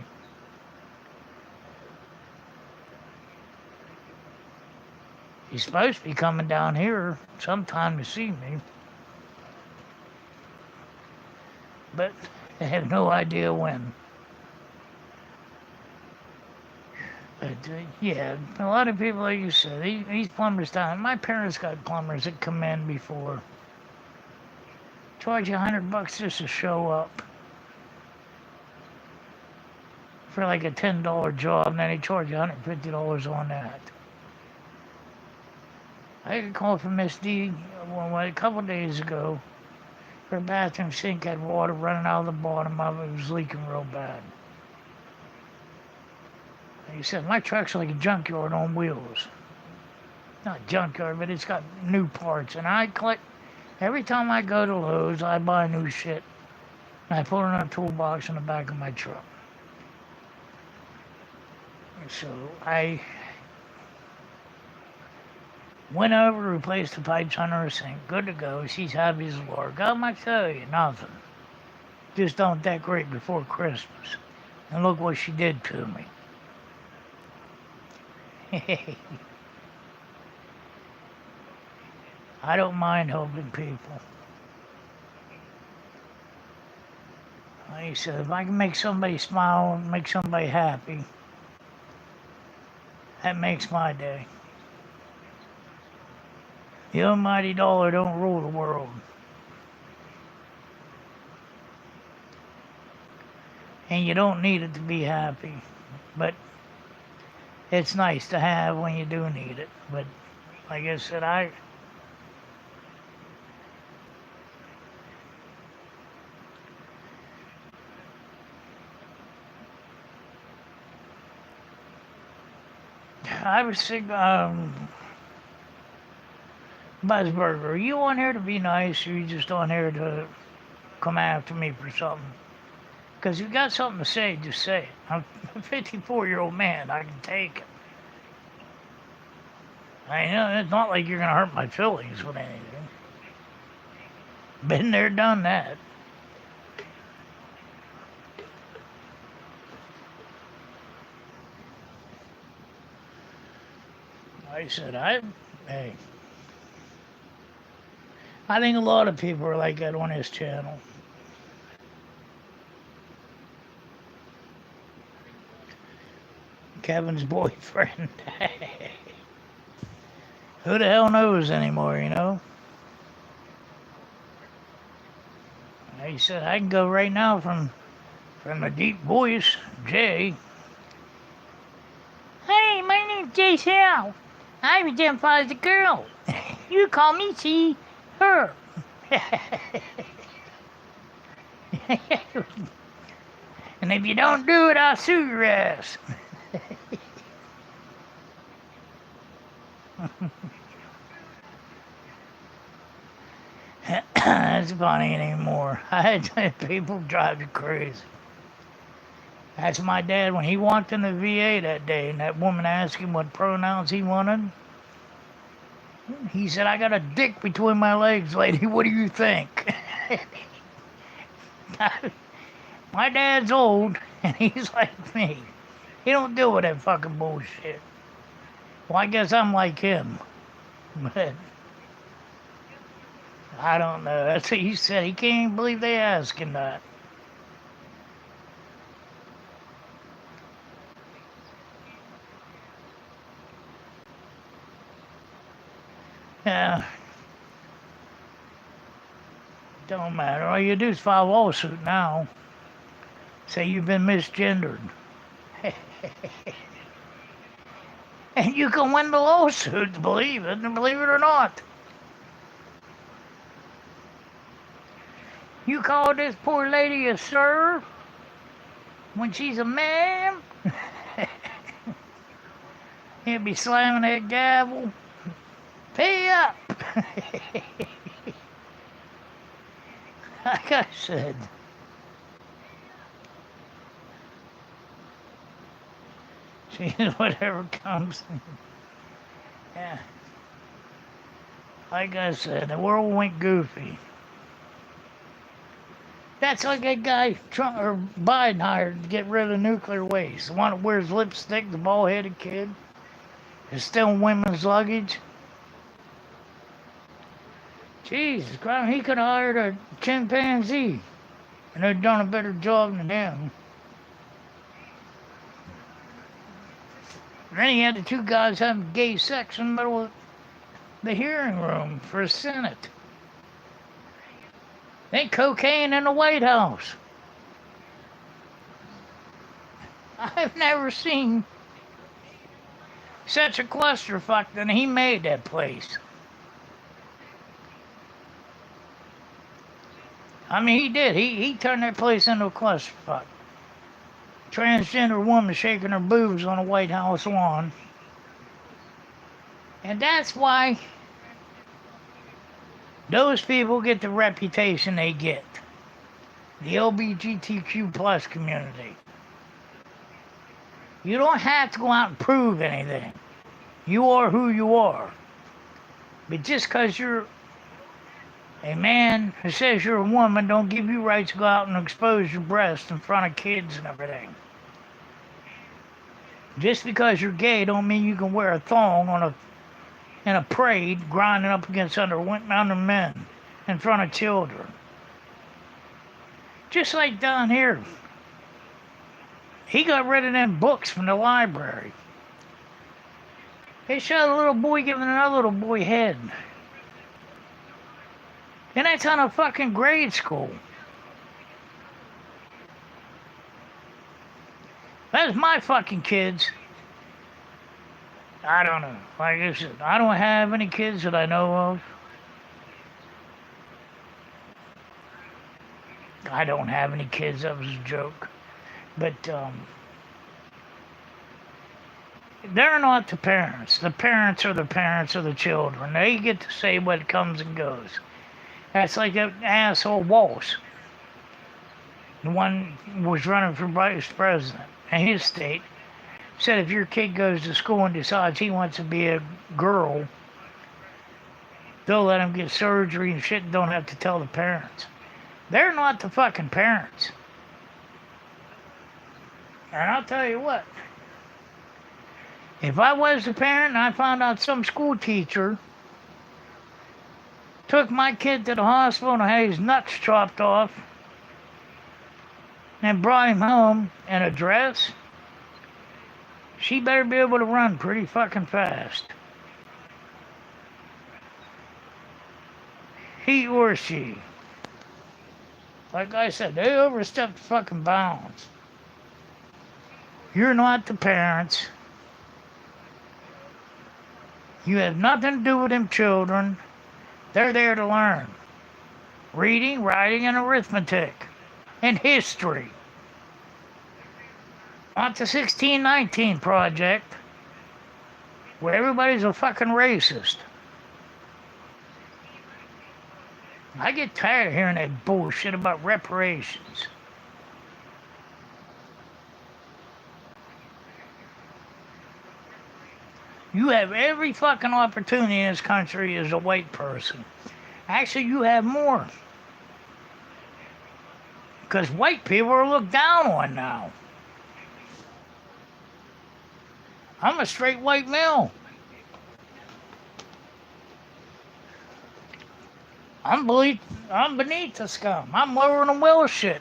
He's supposed to be coming down here sometime to see me. But I have no idea when. But, yeah, a lot of people, like you said, these plumbers down. My parents got plumbers that come in before. Charge you $100 just to show up. For like a $10 job, and then they charge you $150 on that. I got a call from Miss D a couple days ago. Her bathroom sink had water running out of the bottom of it. It was leaking real bad. And he said, my truck's like a junkyard on wheels. Not junkyard, but it's got new parts. And I Every time I go to Lowe's, I buy new shit. And I put it in a toolbox in the back of my truck. So I went over, replaced the pipes under her sink. Good to go. She's happy as Lord. God might tell you, nothing. Just don't decorate before Christmas. And look what she did to me. I don't mind helping people. Like I said, if I can make somebody smile and make somebody happy, that makes my day. The almighty dollar don't rule the world. And you don't need it to be happy. But it's nice to have when you do need it. But like I said, I was thinking, Buzzburger, are you on here to be nice or are you just on here to come after me for something? Because you got something to say, just say it. I'm a 54-year-old man. I can take it. I know it's not like you're going to hurt my feelings with anything. Been there, done that. I said, hey, I think a lot of people are like that on this channel. Kevin's boyfriend. Who the hell knows anymore, you know? He said, I can go right now from a deep voice, Jay. Hey, my name's Jay Sal. I identify as a girl. You call me she, her. And if you don't do it, I'll sue your ass. That's funny anymore. People drive you crazy. That's my dad when he walked in the VA that day and that woman asked him what pronouns he wanted. He said, I got a dick between my legs, lady. What do you think? My dad's old and he's like me. He don't deal with that fucking bullshit. Well, I guess I'm like him. But I don't know. That's what he said. He can't even believe they asked him that. Yeah. Don't matter. All you do is file a lawsuit now. Say you've been misgendered. And you can win the lawsuit, believe it or not. You call this poor lady a sir when she's a man? He'll be slamming that gavel. Pay up! Like I said. See, whatever comes. Yeah. Like I said, the world went goofy. That's like that guy Trump or Biden hired to get rid of nuclear waste. The one that wears lipstick, the bald-headed kid, is stealing women's luggage. Jesus Christ, he could have hired a chimpanzee, and they'd done a better job than him. And then he had the two guys having gay sex in the middle of the hearing room for the Senate. Then cocaine in the White House. I've never seen such a clusterfuck than he made that place. I mean, he did. He turned that place into a clusterfuck. Transgender woman shaking her boobs on a White House lawn. And that's why Those people get the reputation they get. The LGBTQ plus community. You don't have to go out and prove anything. You are who you are. But just because you're a man who says you're a woman don't give you rights to go out and expose your breasts in front of kids and everything. Just because you're gay don't mean you can wear a thong in a parade grinding up against other men in front of children. Just like down here. He got rid of them books from the library. They showed a little boy giving another little boy head. And that's on a fucking grade school. That's my fucking kids. I don't know. Like I said, I don't have any kids that I know of. I don't have any kids. That was a joke. But, they're not the parents. The parents are the parents of the children. They get to say what comes and goes. That's like that asshole Walsh. The one who was running for vice president in his state. Said if your kid goes to school and decides he wants to be a girl, they'll let him get surgery and shit and don't have to tell the parents. They're not the fucking parents. And I'll tell you what. If I was the parent and I found out some school teacher took my kid to the hospital and had his nuts chopped off and brought him home in a dress, she better be able to run pretty fucking fast. He or she. Like I said, they overstepped the fucking bounds. You're not the parents. You have nothing to do with them children. They're there to learn. Reading, writing, and arithmetic. And history. Not the 1619 project, where everybody's a fucking racist. I get tired of hearing that bullshit about reparations. You have every fucking opportunity in this country as a white person. Actually, you have more. Because white people are looked down on now. I'm a straight white male. I'm beneath the scum. I'm lower than Will shit.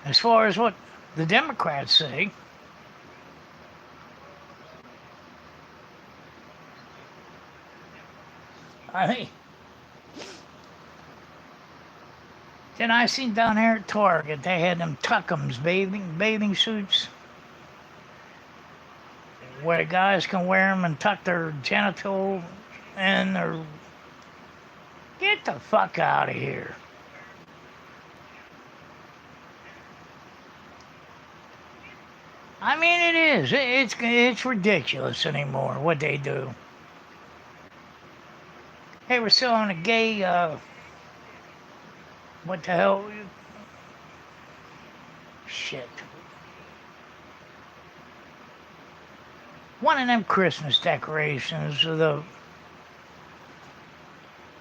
As far as what the Democrats say. Then I seen down there at Target, they had them tuckums, bathing suits, where the guys can wear them and tuck their genital in their... Get the fuck out of here. I mean, it is. It's ridiculous anymore, what they do. They were selling a gay, what the hell? Shit. One of them Christmas decorations,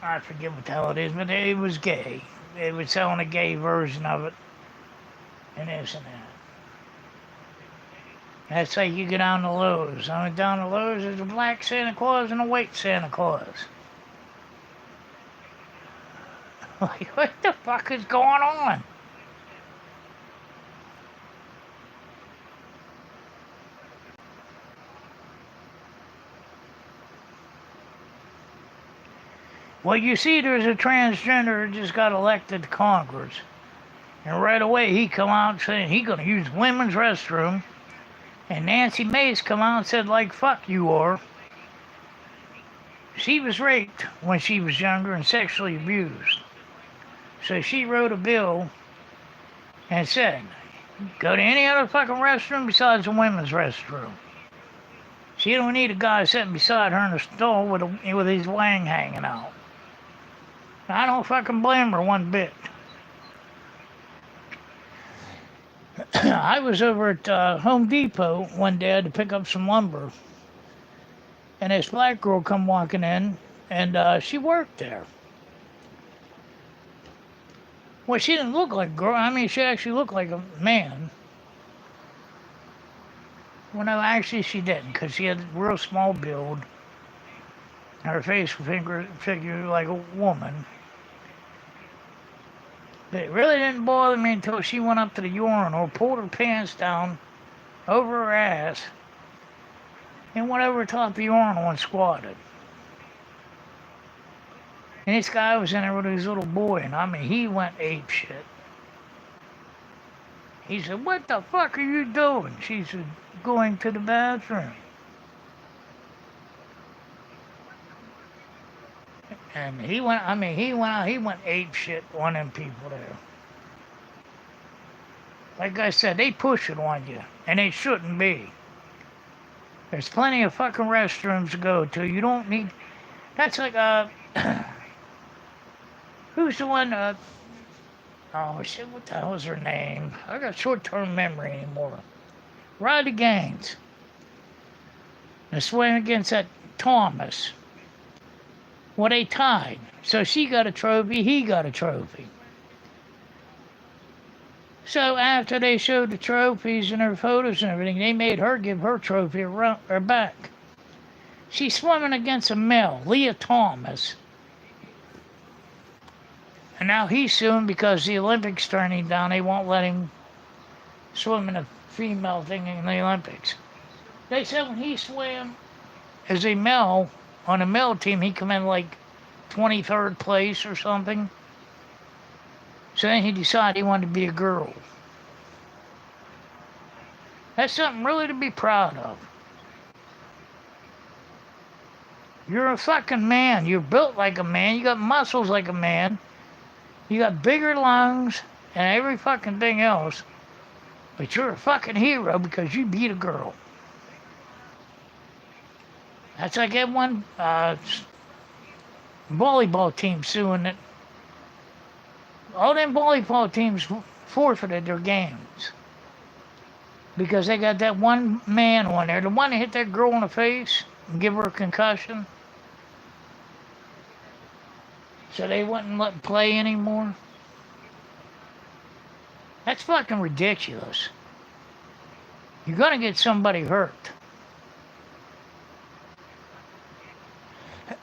I forget what the hell it is, but it was gay. They were selling a gay version of it, and this and that. That's like you go down to Lowe's. I went down to Lowe's, there's a black Santa Claus and a white Santa Claus. Like, what the fuck is going on? Well, you see, there's a transgender who just got elected to Congress. And right away, he come out saying he's going to use women's restroom. And Nancy Mace come out and said, like, fuck you are. She was raped when she was younger and sexually abused. So she wrote a bill and said, go to any other fucking restroom besides a women's restroom. She don't need a guy sitting beside her in the stall with his wang hanging out. I don't fucking blame her one bit. I was over at Home Depot one day to pick up some lumber, and this black girl come walking in, and she worked there. Well, she didn't look like a girl. I mean, she actually looked like a man. Well, no, actually she didn't, because she had a real small build. Her face figured like a woman. But it really didn't bother me until she went up to the urinal, pulled her pants down over her ass, and went over top of the urinal and squatted. And this guy was in there with his little boy, and I mean, he went ape shit. He said, "What the fuck are you doing?" She said, "Going to the bathroom." And he went out, he went ape shit on them people there. Like I said, they push it on you, and they shouldn't be. There's plenty of fucking restrooms to go to. You don't need. That's like who's the one? Oh shit, what the hell is her name? I got short-term memory anymore. Roddy Gaines. The swing against that Thomas. Well, they tied. So she got a trophy, he got a trophy. So after they showed the trophies and her photos and everything, they made her give her trophy her back. She's swimming against a male, Leah Thomas. And now he's suing because the Olympics turning down. They won't let him swim in a female thing in the Olympics. They said when he swam as a male on a male team, he come in like 23rd place or something. So then he decided he wanted to be a girl. That's something really to be proud of. You're a fucking man. You're built like a man. You got muscles like a man. You got bigger lungs and every fucking thing else. But you're a fucking hero because you beat a girl. That's like that one volleyball team suing it. All them volleyball teams forfeited their games because they got that one man on there, the one that hit that girl in the face and give her a concussion. So they wouldn't let play anymore. That's fucking ridiculous. You're gonna get somebody hurt.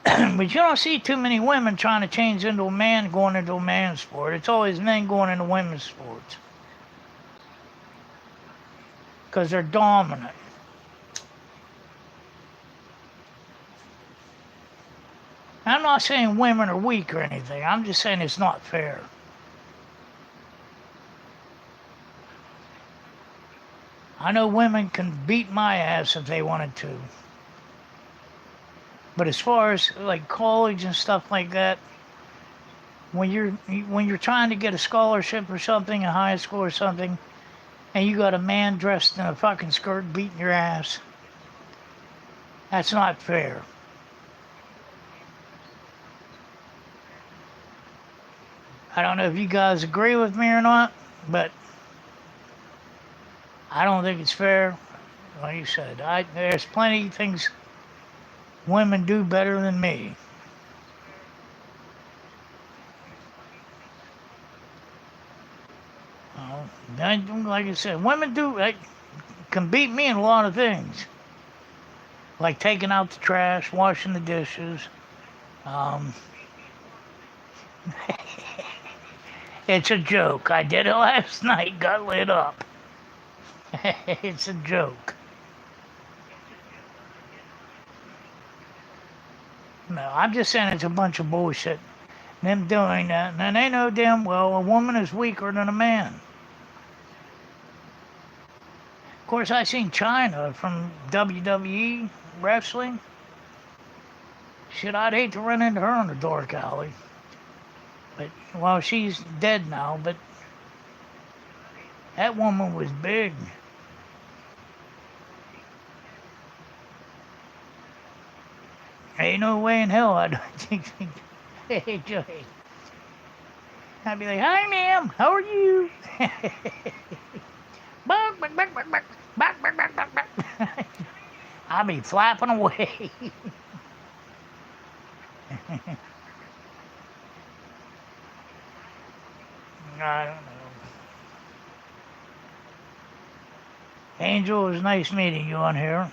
But you don't see too many women trying to change into a man going into a man's sport. It's always men going into women's sports. Because they're dominant. I'm not saying women are weak or anything. I'm just saying it's not fair. I know women can beat my ass if they wanted to. But as far as like college and stuff like that, when you're trying to get a scholarship or something in high school or something, and you got a man dressed in a fucking skirt beating your ass, that's not fair. I don't know if you guys agree with me or not, but I don't think it's fair. Like you said, there's plenty of things women do better than me. Like I said, women can beat me in a lot of things. Like taking out the trash, washing the dishes. It's a joke. I did it last night, got lit up. It's a joke. No, I'm just saying it's a bunch of bullshit. Them doing that, and they know damn well a woman is weaker than a man. Of course, I seen China from WWE wrestling. Shit, I'd hate to run into her in a dark alley. But, well, she's dead now, but that woman was big. Ain't no way in hell I'd think. Hey, Joey. I'd be like, "Hi, ma'am. How are you?" Bark, bark, bark, bark, bark, bark, bark, bark, bark, bark. I'd be flapping away. I don't know. Angel, it was nice meeting you on here.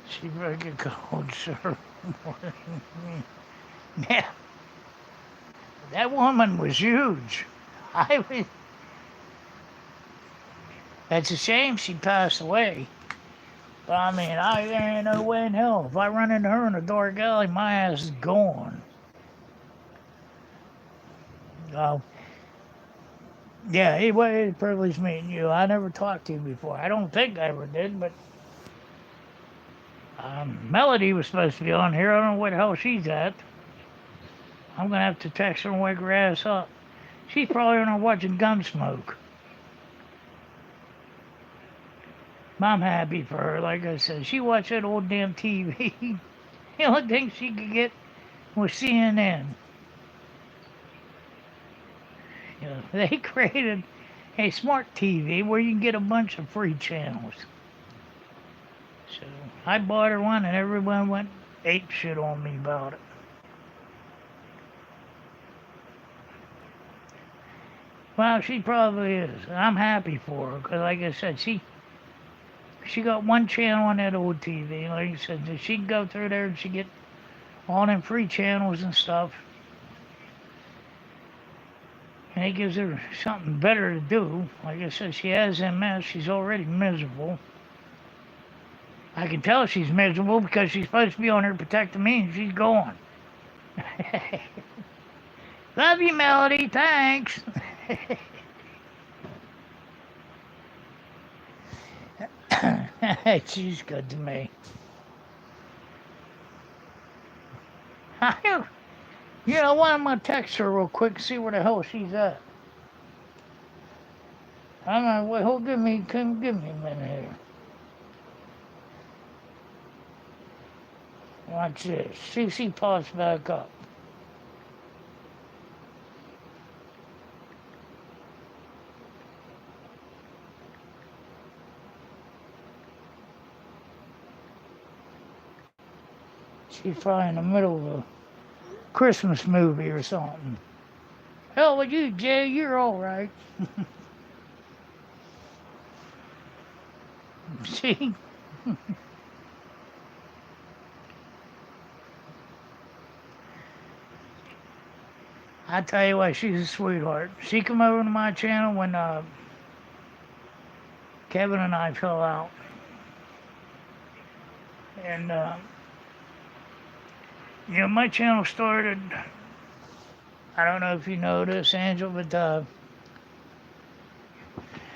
She broke a cold, sir. Yeah, that woman was huge. I was. It's a shame she passed away. But I mean, there ain't no way in hell. If I run into her in a dark alley, my ass is gone. Oh, yeah, anyway, it's a privilege meeting you. I never talked to you before. I don't think I ever did, but Melody was supposed to be on here. I don't know where the hell she's at. I'm going to have to text her and wake her ass up. She's probably on there watching Gunsmoke. I'm happy for her. Like I said, she watched that old damn TV. The only thing she could get was CNN. You know, they created a smart TV where you can get a bunch of free channels. So I bought her one, and everyone went ape shit on me about it. Well, she probably is. I'm happy for her because, like I said, she got one channel on that old TV. Like I said, she can go through there and she get all them free channels and stuff. And it gives her something better to do. Like I said, she has MS. She's already miserable. I can tell she's miserable because she's supposed to be on here protecting me and she's gone. Love you, Melody. Thanks. She's good to me. You know what? I'm going to text her real quick, see where the hell she's at. I'm going to wait. Give me a minute here. Watch this. See if she pops back up. She's probably in the middle of a Christmas movie or something. Hell with you, Jay. You're all right. See? I tell you what, she's a sweetheart. She come over to my channel when Kevin and I fell out. And, you know, my channel started, I don't know if you know this, Angel, but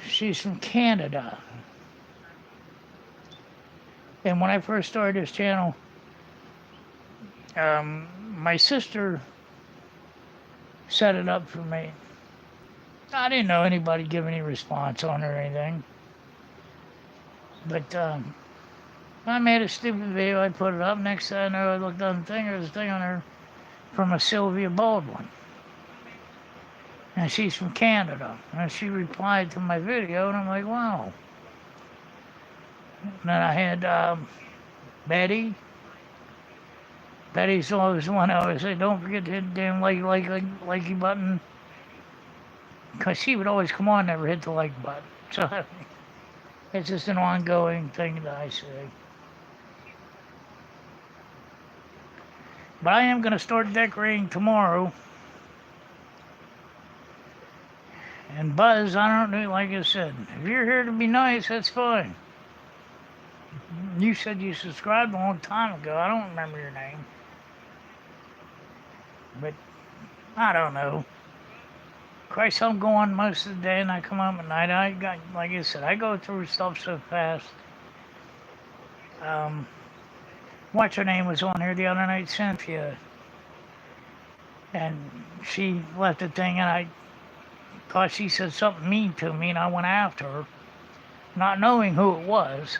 she's from Canada. And when I first started this channel, my sister set it up for me. I didn't know anybody give any response on it or anything. But I made a stupid video, I put it up. Next thing I know, I looked on the thing, there's a thing on there from a Sylvia Baldwin. And she's from Canada. And she replied to my video, and I'm like, wow. And then I had Betty. Betty's always the one I always say, don't forget to hit the damn likey button. Because she would always come on, never hit the like button. So it's just an ongoing thing that I say. But I am going to start decorating tomorrow. And Buzz, I don't know, like I said, if you're here to be nice, that's fine. You said you subscribed a long time ago. I don't remember your name. But I don't know. Christ, I'm going most of the day and I come home at night. I got, like I said, I go through stuff so fast. What's her name was on here the other night, Cynthia. And she left a thing and I thought she said something mean to me and I went after her, not knowing who it was.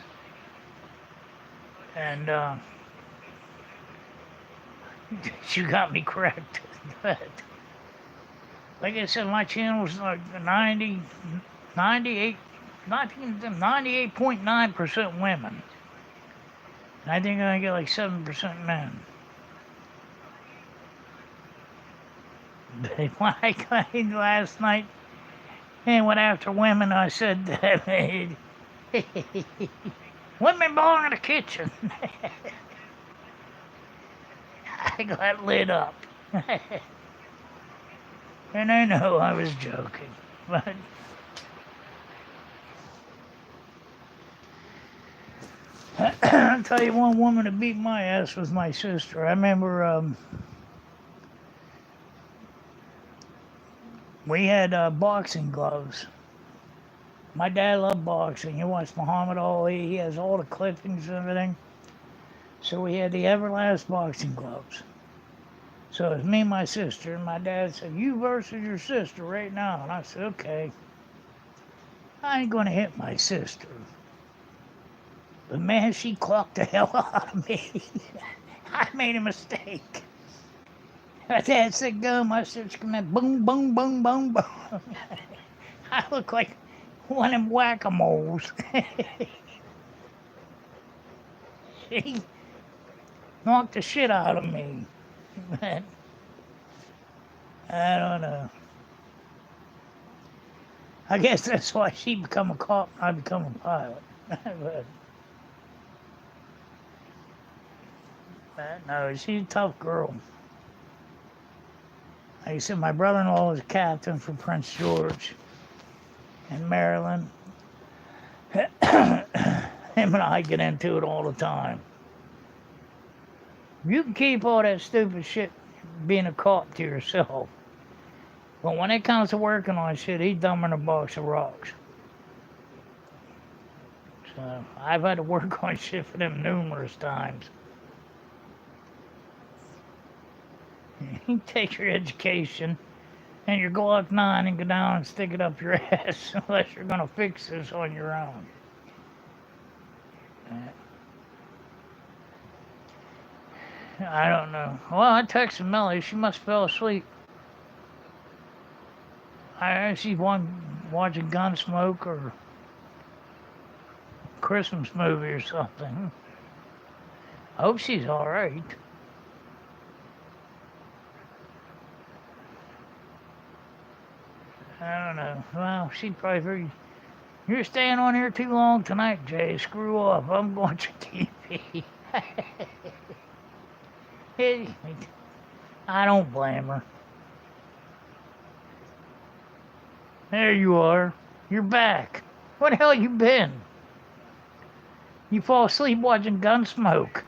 And She got me correct. But like I said, my channel's like 98, 98.9% women. And I think I get like 7% men. But when I got in last night and went after women, I said, women belong in the kitchen. I got lit up. And I know I was joking. But I'll tell you, one woman that beat my ass was my sister. I remember we had boxing gloves. My dad loved boxing. He watched Muhammad Ali. He has all the clippings and everything. So we had the Everlast boxing gloves. So it was me and my sister. And my dad said, you versus your sister right now. And I said, okay. I ain't going to hit my sister. But man, she clocked the hell out of me. I made a mistake. My dad said, go. My sister came in, boom, boom, boom, boom, boom. I look like one of them whack-a-moles. She knocked the shit out of me. But I don't know. I guess that's why she become a cop and I become a pilot. But no, she's a tough girl. Like I said, my brother-in-law was a captain for Prince George in Maryland. Him and I get into it all the time. You can keep all that stupid shit being a cop to yourself. But when it comes to working on shit, he's dumber than a box of rocks. So I've had to work on shit for them numerous times. You take your education and your Glock 9 and go down and stick it up your ass unless you're going to fix this on your own. I don't know. Well, I texted Melly. She must have fell asleep. She's watching Gunsmoke or Christmas movie or something. I hope she's all right. I don't know. Well, she'd probably figure, you're staying on here too long tonight, Jay. Screw off. I'm going to TV. I don't blame her. There you are. You're back. Where the hell you been? You fall asleep watching Gunsmoke.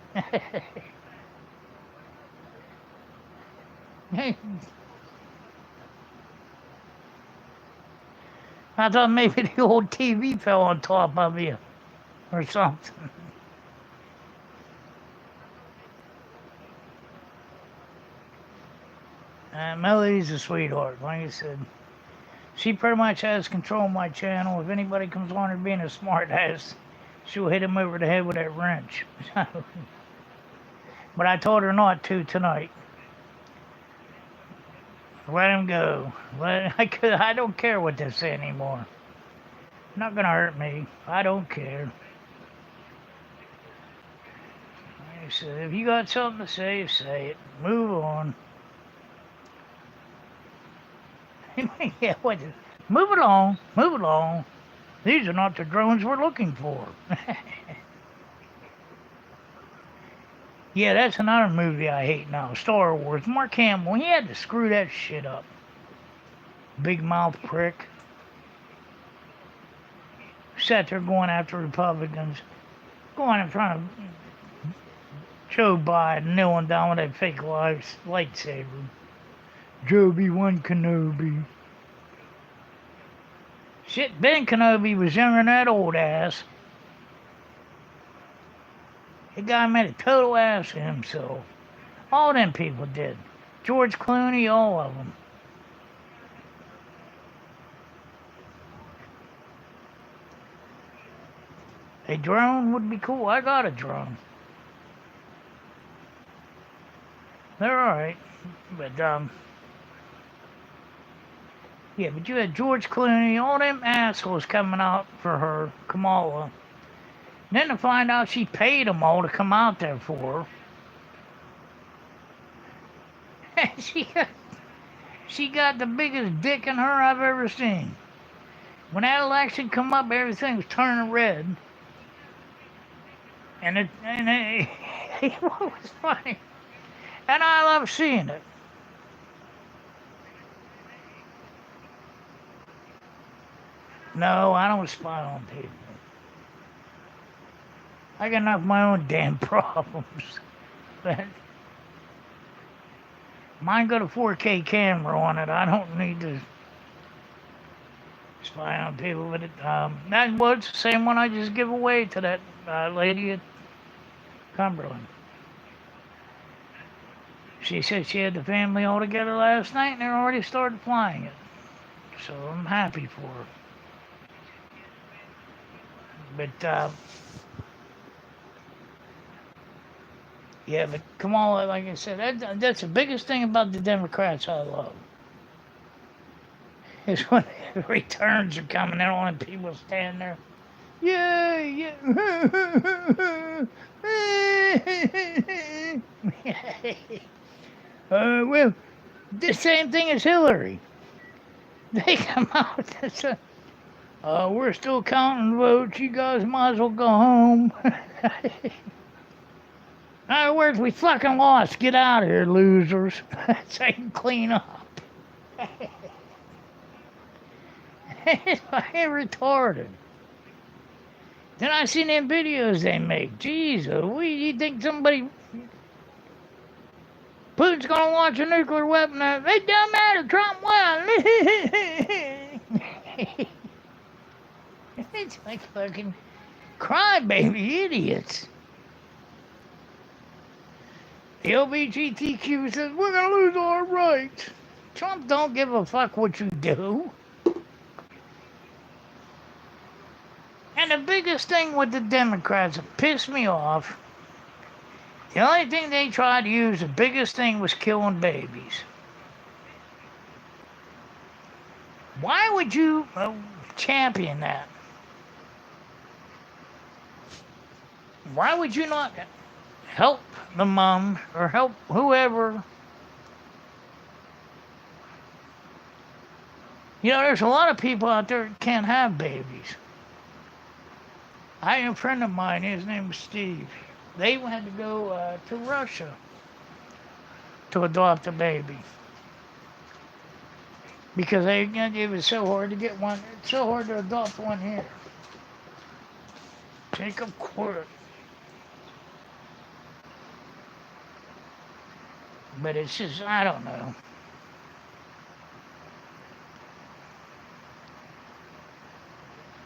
I thought maybe the old TV fell on top of you or something. Melody's a sweetheart, like I said. She pretty much has control of my channel. If anybody comes on her being a smart ass, she'll hit him over the head with that wrench. But I told her not to tonight. Let him go. I don't care what they say anymore. Not gonna hurt me. I don't care. Like I said, if you got something to say, say it. Move on. Yeah, what? Move along. Move along. These are not the drones we're looking for. Yeah, that's another movie I hate now. Star Wars. Mark Hamill, he had to screw that shit up. Big mouth prick. Sat there going after Republicans. Going in front of Joe Biden, kneeling down with that fake lightsaber. Joby-Wan Kenobi. Shit, Ben Kenobi was younger than that old ass. The guy made a total ass of himself. All them people did. George Clooney, all of them. A drone would be cool. I got a drone. They're all right, but yeah. But you had George Clooney, all them assholes coming out for her, Kamala. And then to find out she paid them all to come out there for her. She got the biggest dick in her I've ever seen. When that election come up, everything was turning red, and it it was funny, and I love seeing it. No, I don't spy on people. I got enough of my own damn problems. But mine got a 4K camera on it. I don't need to spy on people. But that was the same one I just give away to that lady at Cumberland. She said she had the family all together last night and they already started flying it. So I'm happy for her. But yeah, but Kamala, like I said, that's the biggest thing about the Democrats I love. Is when the returns are coming in on and people stand there. Yeah, yeah. Well, the same thing as Hillary. They come out and say, we're still counting votes. You guys might as well go home. In other words, we fucking lost. Get out of here, losers. So you can clean up. It's fucking retarded. Then I seen them videos they make. Jesus, you think somebody Putin's gonna launch a nuclear weapon? It don't matter. Trump won. It's like fucking crybaby idiots. The LGBTQ says we're gonna lose our rights. Trump don't give a fuck what you do. And the biggest thing with the Democrats that pissed me off, the only thing they tried to use, the biggest thing was killing babies. Why would you champion that? Why would you not help the mom or help whoever? You know, there's a lot of people out there that can't have babies. I have a friend of mine, his name is Steve. They had to go to Russia to adopt a baby. Because it was so hard to get one, it's so hard to adopt one here. Jacob Court. But it's just, I don't know.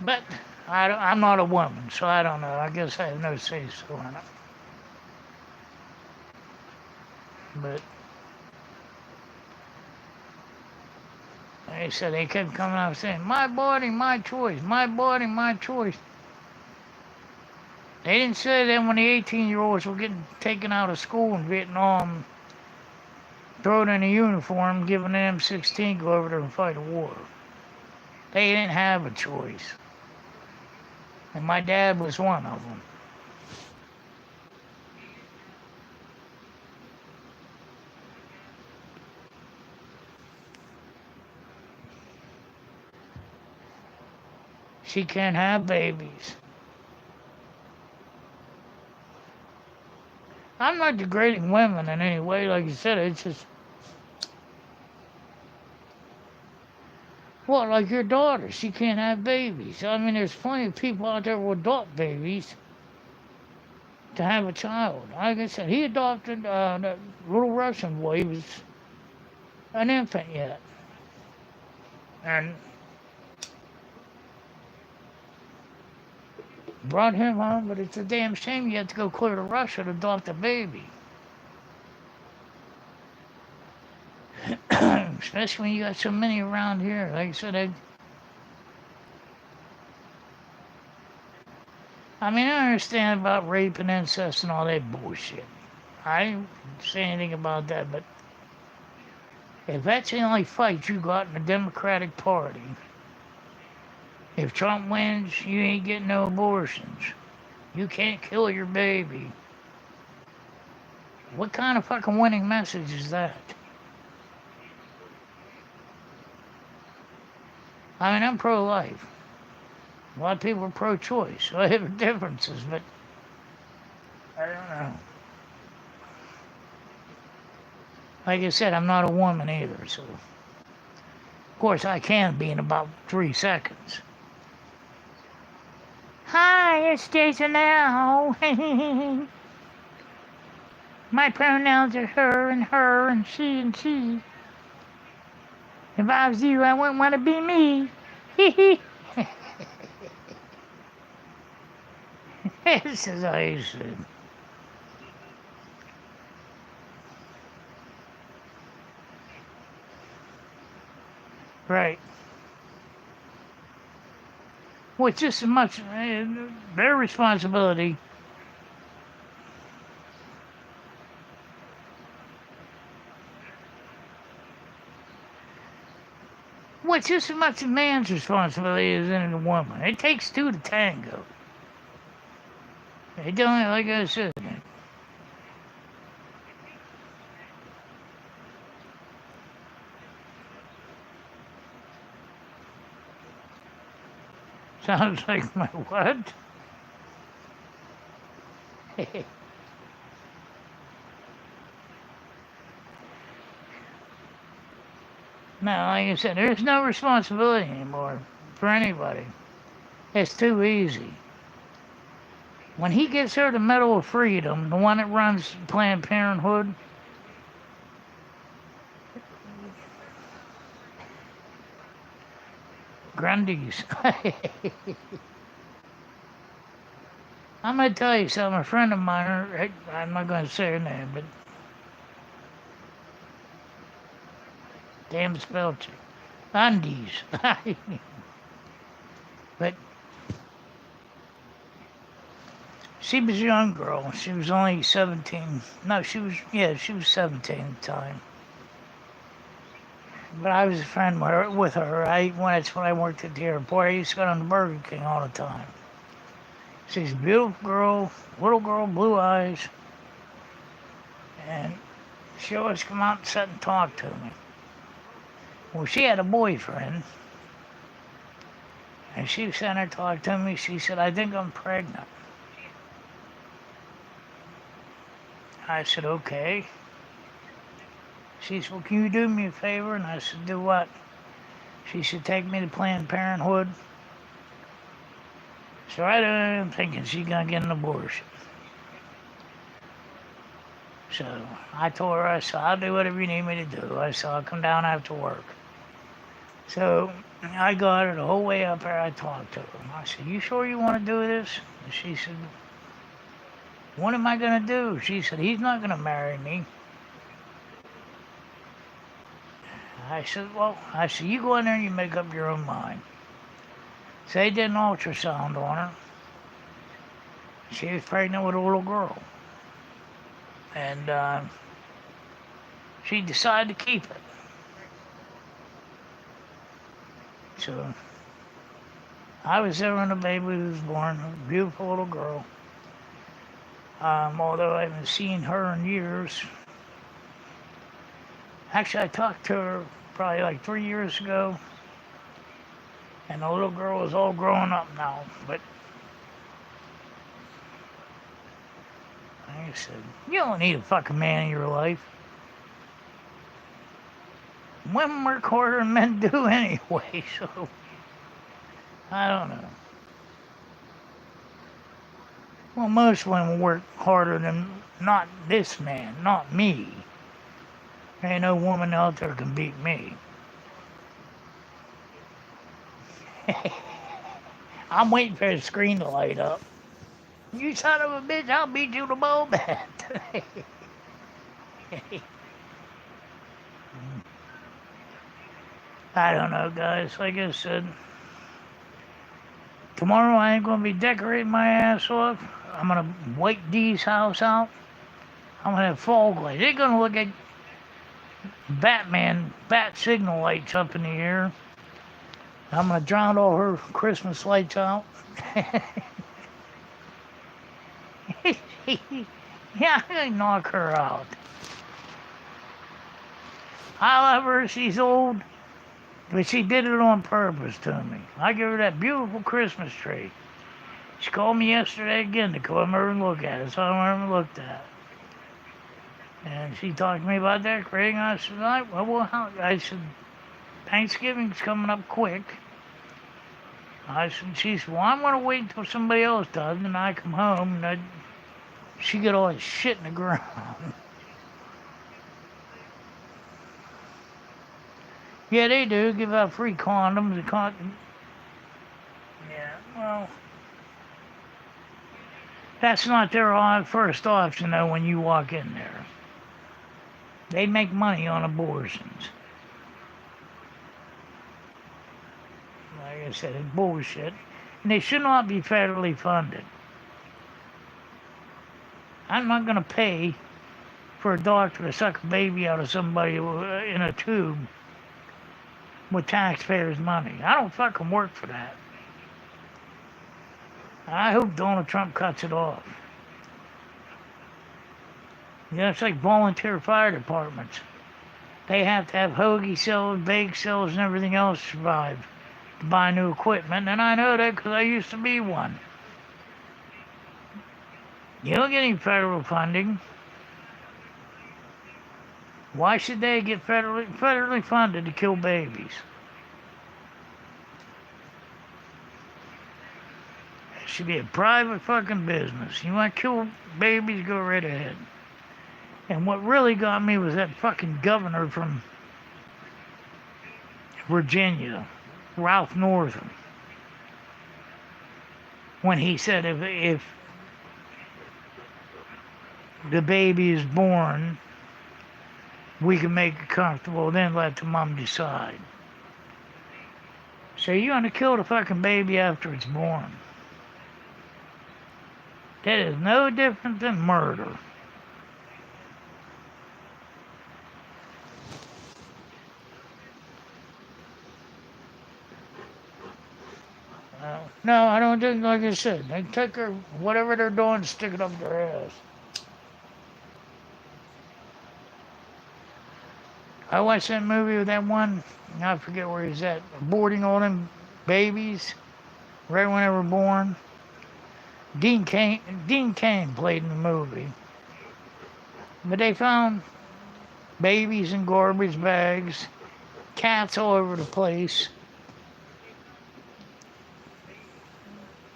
But I'm not a woman, so I don't know. I guess I have no say-so in it. But like I said, they kept coming out saying, my body, my choice, my body, my choice. They didn't say that when the 18-year-olds were getting taken out of school in Vietnam, thrown in a uniform, given an M16, go over there and fight a war. They didn't have a choice. And my dad was one of them. She can't have babies. I'm not degrading women in any way, like you said, it's just... Well, like your daughter, she can't have babies. I mean, there's plenty of people out there who adopt babies to have a child. Like I said, he adopted that little Russian boy. He was an infant yet. And brought him home, but it's a damn shame you have to go clear to Russia to adopt a baby. Especially when you got so many around here. Like I said, I mean, I understand about rape and incest and all that bullshit. I didn't say anything about that, but if that's the only fight you got in the Democratic Party, if Trump wins, you ain't getting no abortions. You can't kill your baby. What kind of fucking winning message is that? I mean, I'm pro-life. A lot of people are pro-choice. So I have differences, but I don't know. Like I said, I'm not a woman either, so of course I can be in about 3 seconds. Hi, it's Jason now. My pronouns are her and she and she. If I was you, I wouldn't want to be me. This is how you said. Right. Well, it's just as much their responsibility. Well, it's just as much a man's responsibility as any woman. It takes two to tango. It don't, like I said. Sounds like my what? No, like I said, there's no responsibility anymore for anybody. It's too easy. When he gives her the Medal of Freedom, the one that runs Planned Parenthood, Grundy's. I'm going to tell you something. A friend of mine, I'm not going to say her name, but damn spelled it. Undies. But she was a young girl. She was only 17. No, she was 17 at the time. But I was a friend with her. That's when I worked at the airport. I used to go down to Burger King all the time. She's a beautiful girl, little girl, blue eyes. And she always come out and sit and talk to me. Well, she had a boyfriend. And she sat there and talked to me. She said, I think I'm pregnant. I said, okay. She said, well, can you do me a favor? And I said, do what? She said, take me to Planned Parenthood. So I'm thinking she's going to get an abortion. So I told her, I said, I'll do whatever you need me to do. I said, I'll come down after work. So I got her the whole way up there. I talked to her. I said, you sure you want to do this? And she said, what am I going to do? She said, he's not going to marry me. I said, you go in there and you make up your own mind. So they did an ultrasound on her. She was pregnant with a little girl. And she decided to keep it. So I was there when the baby was born, a beautiful little girl. Although I haven't seen her in years. Actually, I talked to her probably like 3 years ago. And the little girl is all grown up now. But like I said, you don't need a fucking man in your life. Women work harder than men do anyway, so I don't know. Well, most women work harder than not this man, not me. There ain't no woman out there can beat me. I'm waiting for the screen to light up. You son of a bitch, I'll beat you to ball bat. I don't know, guys. Like I said, tomorrow I ain't going to be decorating my ass off. I'm going to wipe Dee's house out. I'm gonna have fog lights. They're gonna look at bat signal lights up in the air. I'm gonna drown all her Christmas lights out. Yeah, I'm gonna knock her out. I love her, she's old, but she did it on purpose to me. I give her that beautiful Christmas tree. She called me yesterday again to come over and look at it, so I went over and looked at it. And she talked to me about decorating. I said, I said, Thanksgiving's coming up quick. She said, well, I'm going to wait until somebody else does, and I come home, and she get all this shit in the ground. Yeah, they do give out free condoms. Yeah, well, that's not their first option, though, when you walk in there. They make money on abortions. Like I said, it's bullshit. And they should not be federally funded. I'm not going to pay for a doctor to suck a baby out of somebody in a tube with taxpayers' money. I don't fucking work for that. I hope Donald Trump cuts it off. Yeah, it's like volunteer fire departments. They have to have hoagie cells, bake cells, and everything else to survive, to buy new equipment, and I know that because I used to be one. You don't get any federal funding. Why should they get federally funded to kill babies? It should be a private fucking business. You want to kill babies, go right ahead. And what really got me was that fucking governor from Virginia, Ralph Northam, when he said if the baby is born, we can make it comfortable, then let the mom decide. So you're gonna kill the fucking baby after it's born. That is no different than murder. No, I don't think, like I said, they take her, whatever they're doing, stick it up their ass. I watched that movie with that one, I forget where he's at, aborting all them babies right when they were born. Dean Cain played in the movie. But they found babies in garbage bags, cats all over the place.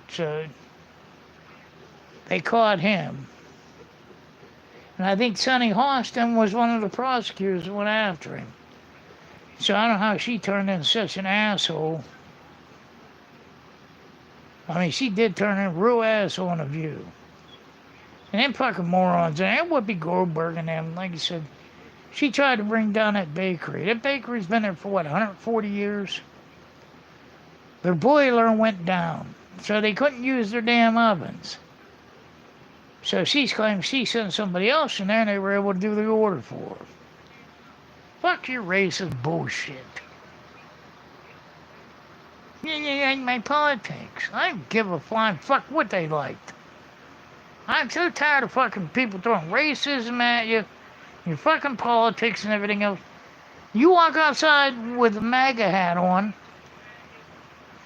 So they caught him. And I think Sonny Hostin was one of the prosecutors that went after him. So I don't know how she turned into such an asshole. I mean, she did turn into a real asshole on The View. And them fucking morons, and Whoopi Goldberg and them, like I said, she tried to bring down that bakery. That bakery's been there for, 140 years? Their boiler went down, so they couldn't use their damn ovens. So she's claiming she sent somebody else in there and they were able to do the order for her. Fuck your racist bullshit. You ain't my politics. I don't give a flying fuck what they liked. I'm so tired of fucking people throwing racism at you, your fucking politics and everything else. You walk outside with a MAGA hat on,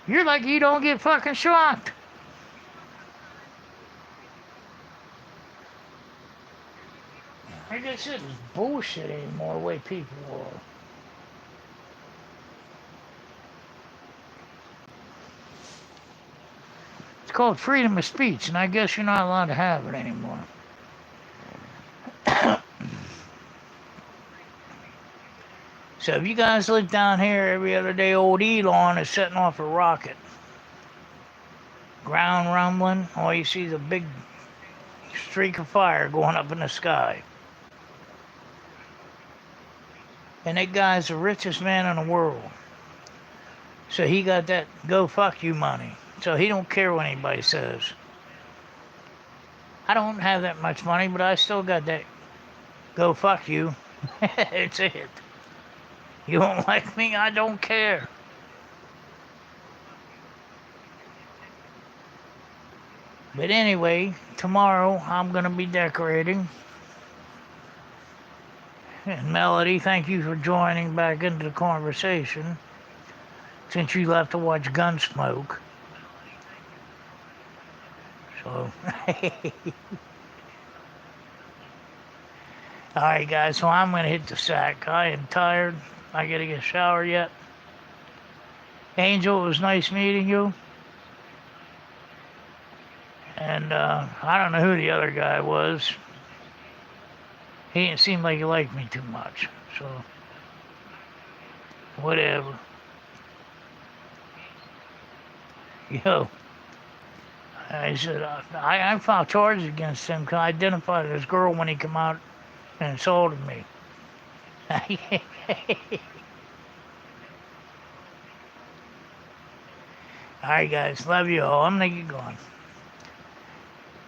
you're like you don't get fucking shot. Like I said, it's bullshit anymore the way people are. It's called freedom of speech, and I guess you're not allowed to have it anymore. So if you guys live down here every other day, old Elon is setting off a rocket. Ground rumbling, all you see is a big streak of fire going up in the sky. And that guy's the richest man in the world. So he got that go fuck you money. So he don't care what anybody says. I don't have that much money, but I still got that go fuck you. It's it. You don't like me, I don't care. But anyway, tomorrow I'm going to be decorating. And Melody, thank you for joining back into the conversation since you left to watch Gunsmoke. So, alright guys, so I'm going to hit the sack. I am tired. I got to get a shower yet. Angel, it was nice meeting you. And I don't know who the other guy was. He didn't seem like he liked me too much. So, whatever. Yo, I said, I filed charges against him because I identified this girl when he came out and insulted me. Alright guys, love you all. I'm gonna get going.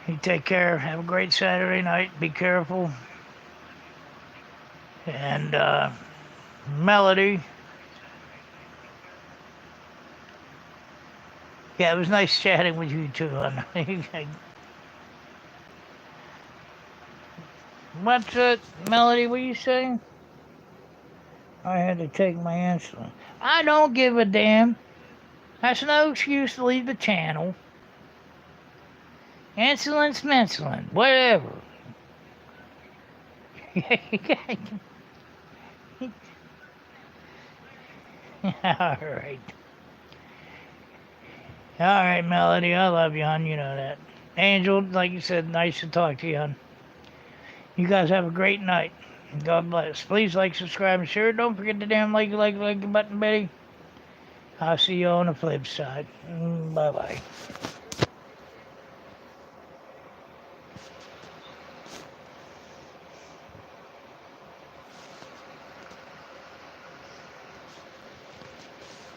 You take care. Have a great Saturday night. Be careful. And Melody. Yeah, it was nice chatting with you too. What's it, Melody? What are you saying? I had to take my insulin. I don't give a damn. That's no excuse to leave the channel. Insulin's mensulin. Whatever. Alright. Alright, Melody. I love you, hon. You know that. Angel, like you said, nice to talk to you, hon. You guys have a great night. God bless. Please like, subscribe, and share. Don't forget to damn like the button, Betty. I'll see you on the flip side. Bye-bye.